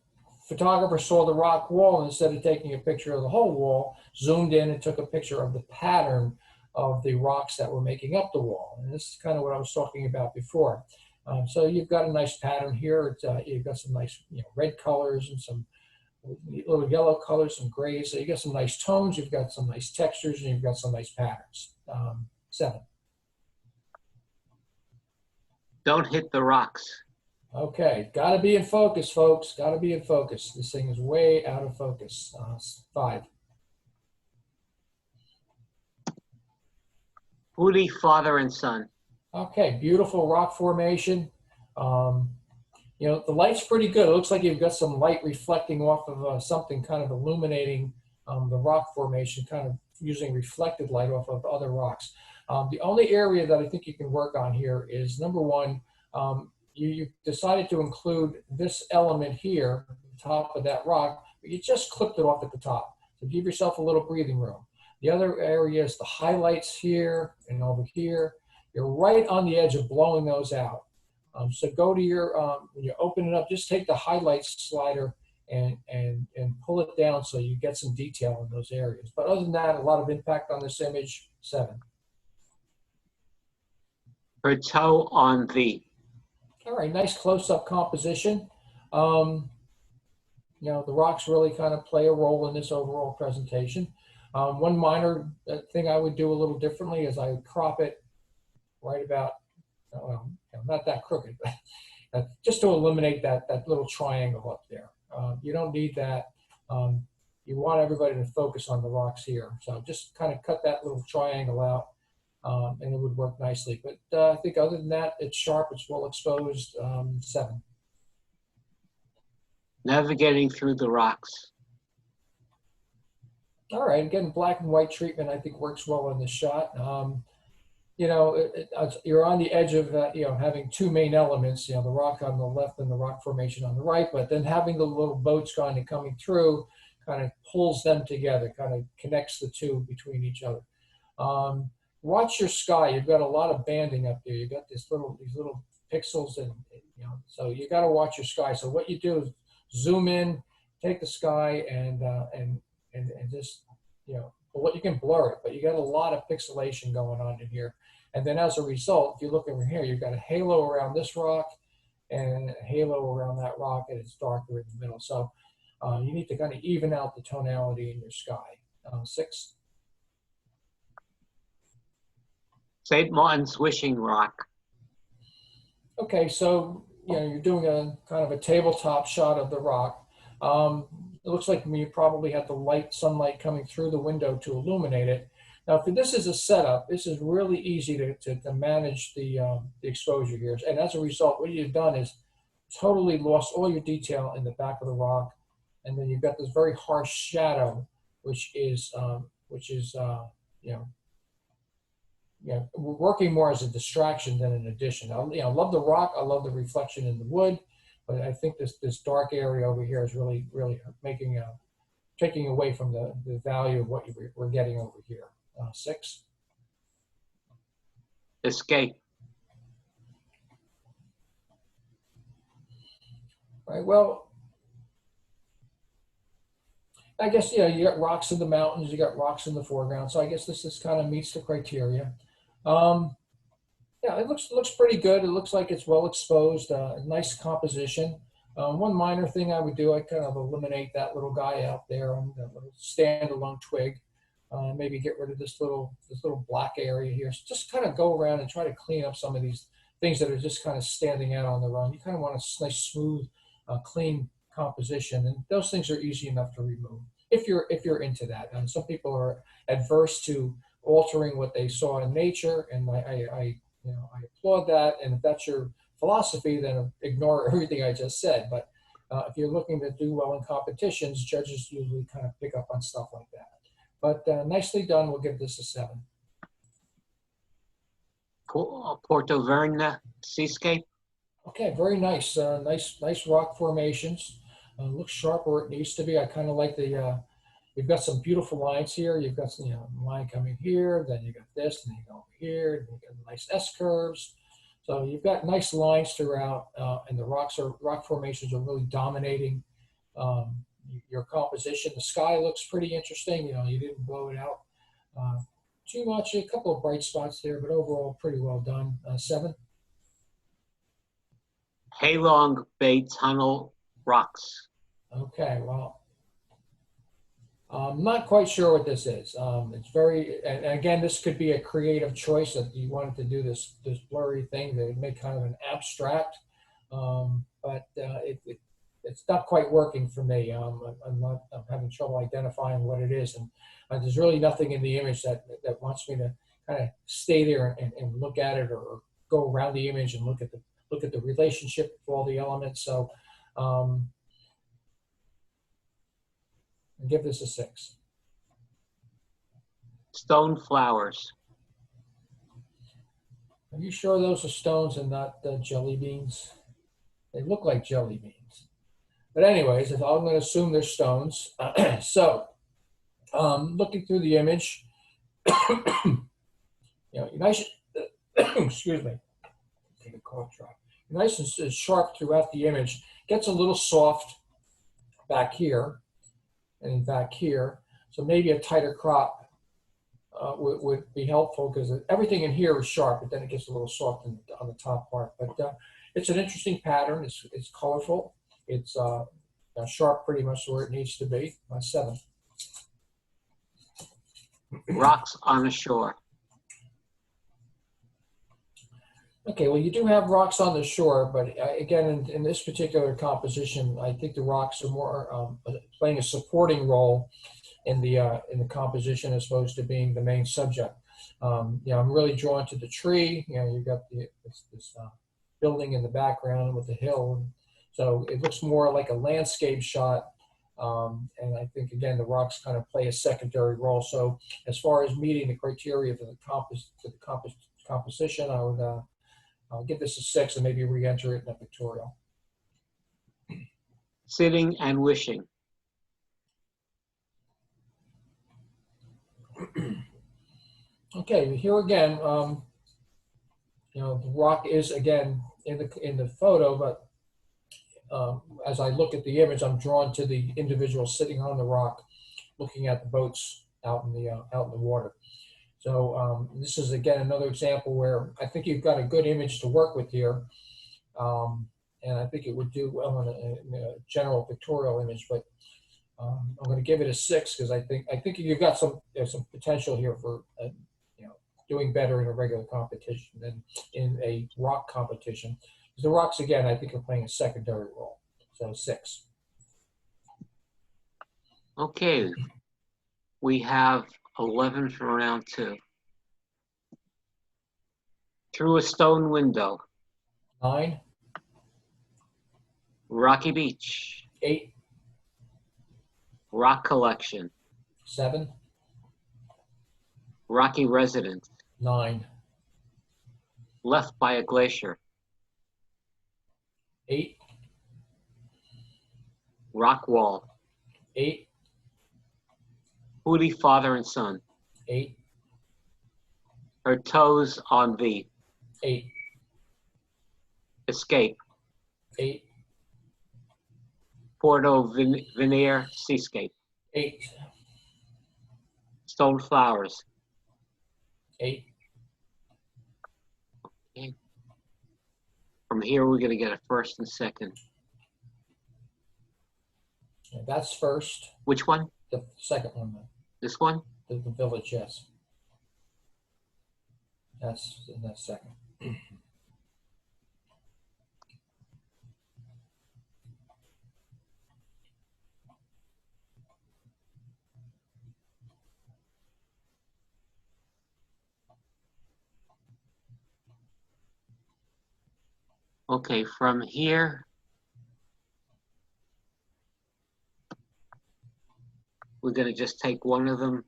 photographer saw the rock wall, and instead of taking a picture of the whole wall, zoomed in and took a picture of the pattern of the rocks that were making up the wall. And this is kind of what I was talking about before. So you've got a nice pattern here. You've got some nice red colors and some little yellow colors, some grays. So you got some nice tones, you've got some nice textures, and you've got some nice patterns. 7. Don't hit the rocks. Okay, got to be in focus, folks. Got to be in focus. This thing is way out of focus. 5. Booty, father and son. Okay, beautiful rock formation. The light's pretty good. It looks like you've got some light reflecting off of something kind of illuminating the rock formation, kind of using reflected light off of other rocks. The only area that I think you can work on here is, number one, you decided to include this element here, the top of that rock, but you just clipped it off at the top. So give yourself a little breathing room. The other area is the highlights here and over here. You're right on the edge of blowing those out. So go to your, when you open it up, just take the highlights slider and pull it down so you get some detail in those areas. But other than that, a lot of impact on this image, 7. Her toe on the. All right, nice close-up composition. The rocks really kind of play a role in this overall presentation. One minor thing I would do a little differently is I would crop it right about, not that crooked, but just to eliminate that little triangle up there. You don't need that. You want everybody to focus on the rocks here. So just kind of cut that little triangle out, and it would work nicely. But I think other than that, it's sharp, it's well exposed, 7. Navigating through the rocks. All right, again, black and white treatment I think works well in this shot. You're on the edge of having two main elements, the rock on the left and the rock formation on the right, but then having the little boats kind of coming through kind of pulls them together, kind of connects the two between each other. Watch your sky. You've got a lot of banding up there. You've got these little pixels, and so you got to watch your sky. So what you do is zoom in, take the sky, and just you can blur it, but you got a lot of pixelation going on in here. And then as a result, if you look over here, you've got a halo around this rock and a halo around that rock, and it's darker in the middle. So you need to kind of even out the tonality in your sky. 6. St. Martin's Wishing Rock. Okay, so you're doing a kind of a tabletop shot of the rock. It looks like you probably had the sunlight coming through the window to illuminate it. Now, if this is a setup, this is really easy to manage the exposure here. And as a result, what you've done is totally lost all your detail in the back of the rock. And then you've got this very harsh shadow, which is working more as a distraction than an addition. I love the rock. I love the reflection in the wood. But I think this dark area over here is really taking away from the value of what we're getting over here. 6. Escape. Right. Well, I guess, yeah, you got rocks in the mountains, you got rocks in the foreground. So I guess this kind of meets the criteria. Um, yeah, it looks pretty good. It looks like it's well exposed, nice composition. One minor thing I would do, I kind of eliminate that little guy out there on that little standalone twig. Maybe get rid of this little black area here. So just kind of go around and try to clean up some of these things that are just kind of standing out on their own. You kind of want a nice, smooth, clean composition, and those things are easy enough to remove if you're into that. And some people are adverse to altering what they saw in nature, and I applaud that. And if that's your philosophy, then ignore everything I just said. But if you're looking to do well in competitions, judges usually kind of pick up on stuff like that. But nicely done. We'll give this a 7. Porto Verna Seascape. Okay, very nice. Nice rock formations. Looks sharp where it needs to be. I kind of like you've got some beautiful lines here. You've got some, line coming here, then you got this, and you go over here, and you got nice S curves. So you've got nice lines throughout, and the rock formations are really dominating your composition. The sky looks pretty interesting. You didn't blow it out too much. A couple of bright spots there, but overall pretty well done. 7. Halong Bay Tunnel Rocks. Okay, well, I'm not quite sure what this is. It's very, and again, this could be a creative choice that you wanted to do this blurry thing that would make kind of an abstract, but it's not quite working for me. I'm having trouble identifying what it is, and there's really nothing in the image that wants me to kind of stay there and look at it, or go around the image and look at the relationship of all the elements. So give this a 6. Stone Flowers. Are you sure those are stones and not jelly beans? They look like jelly beans. But anyways, I'm going to assume they're stones. So looking through the image, nice, excuse me, take a cough drop. Nice and sharp throughout the image. Gets a little soft back here and back here. So maybe a tighter crop would be helpful, because everything in here is sharp, but then it gets a little soft on the top part. But it's an interesting pattern. It's colorful. It's sharp pretty much where it needs to be. 7. Rocks on the Shore. Okay, well, you do have rocks on the shore, but again, in this particular composition, I think the rocks are more playing a supporting role in the composition as opposed to being the main subject. I'm really drawn to the tree. You've got this building in the background with the hill, so it looks more like a landscape shot. And I think, again, the rocks kind of play a secondary role. So as far as meeting the criteria for the composition, I'll give this a 6 and maybe re-enter it in a pictorial. Sitting and Wishing. Okay, here again, the rock is again in the photo, but as I look at the image, I'm drawn to the individual sitting on the rock, looking at the boats out in the water. So this is, again, another example where I think you've got a good image to work with here. And I think it would do well in a general pictorial image, but I'm going to give it a 6 because I think you've got some potential here for doing better in a regular competition than in a rock competition. Because the rocks, again, I think are playing a secondary role. So 6. Okay, we have 11 for round 2. Through a Stone Window. 9. Rocky Beach. 8. Rock Collection. 7. Rocky Residence. 9. Left by a Glacier. 8. Rock Wall. 8. Hootie Father and Son. 8. Her Toes on V. 8, Escape, 8, Porto Veneer Seascape, 8, Stone Flowers, 8. From here, we're gonna get a first and second. Yeah, that's first. Which one? The second one, though. This one? The village, yes. That's second. Okay, from here, we're gonna just take one of them.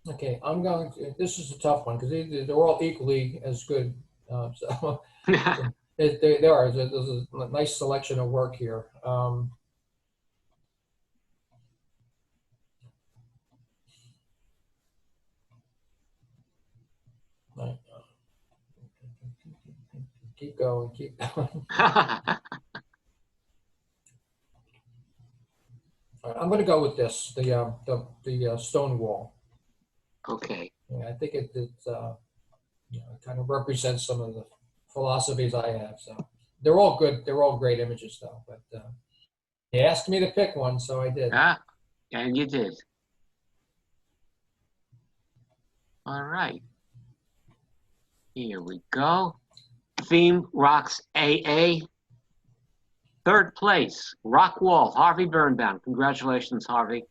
Okay, I'm going to, this is a tough one because they're all equally as good. So they are. There's a nice selection of work here. Right. Keep going, keep going. All right, I'm going to go with this, the stone wall. Okay, Yeah, I think it kind of represents some of the philosophies I have. So they're all good. They're all great images, though. But they asked me to pick one, so I did. and you did. All right. Here we go. Theme Rocks AA. Third place, Rock Wall, Harvey Birnbaum. Congratulations, Harvey.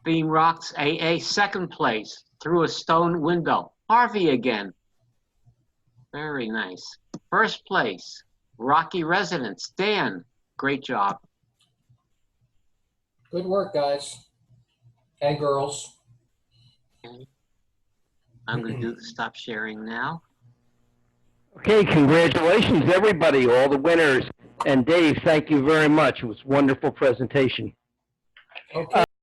Theme Rocks AA. Second place, Through a Stone Window. Harvey again. Very nice. First place, Rocky Residence. Dan, great job. Good work, guys and girls. Okay. I'm going to do the stop sharing now. Okay, congratulations, everybody, all the winners. And Dave, thank you very much. It was a wonderful presentation. Okay.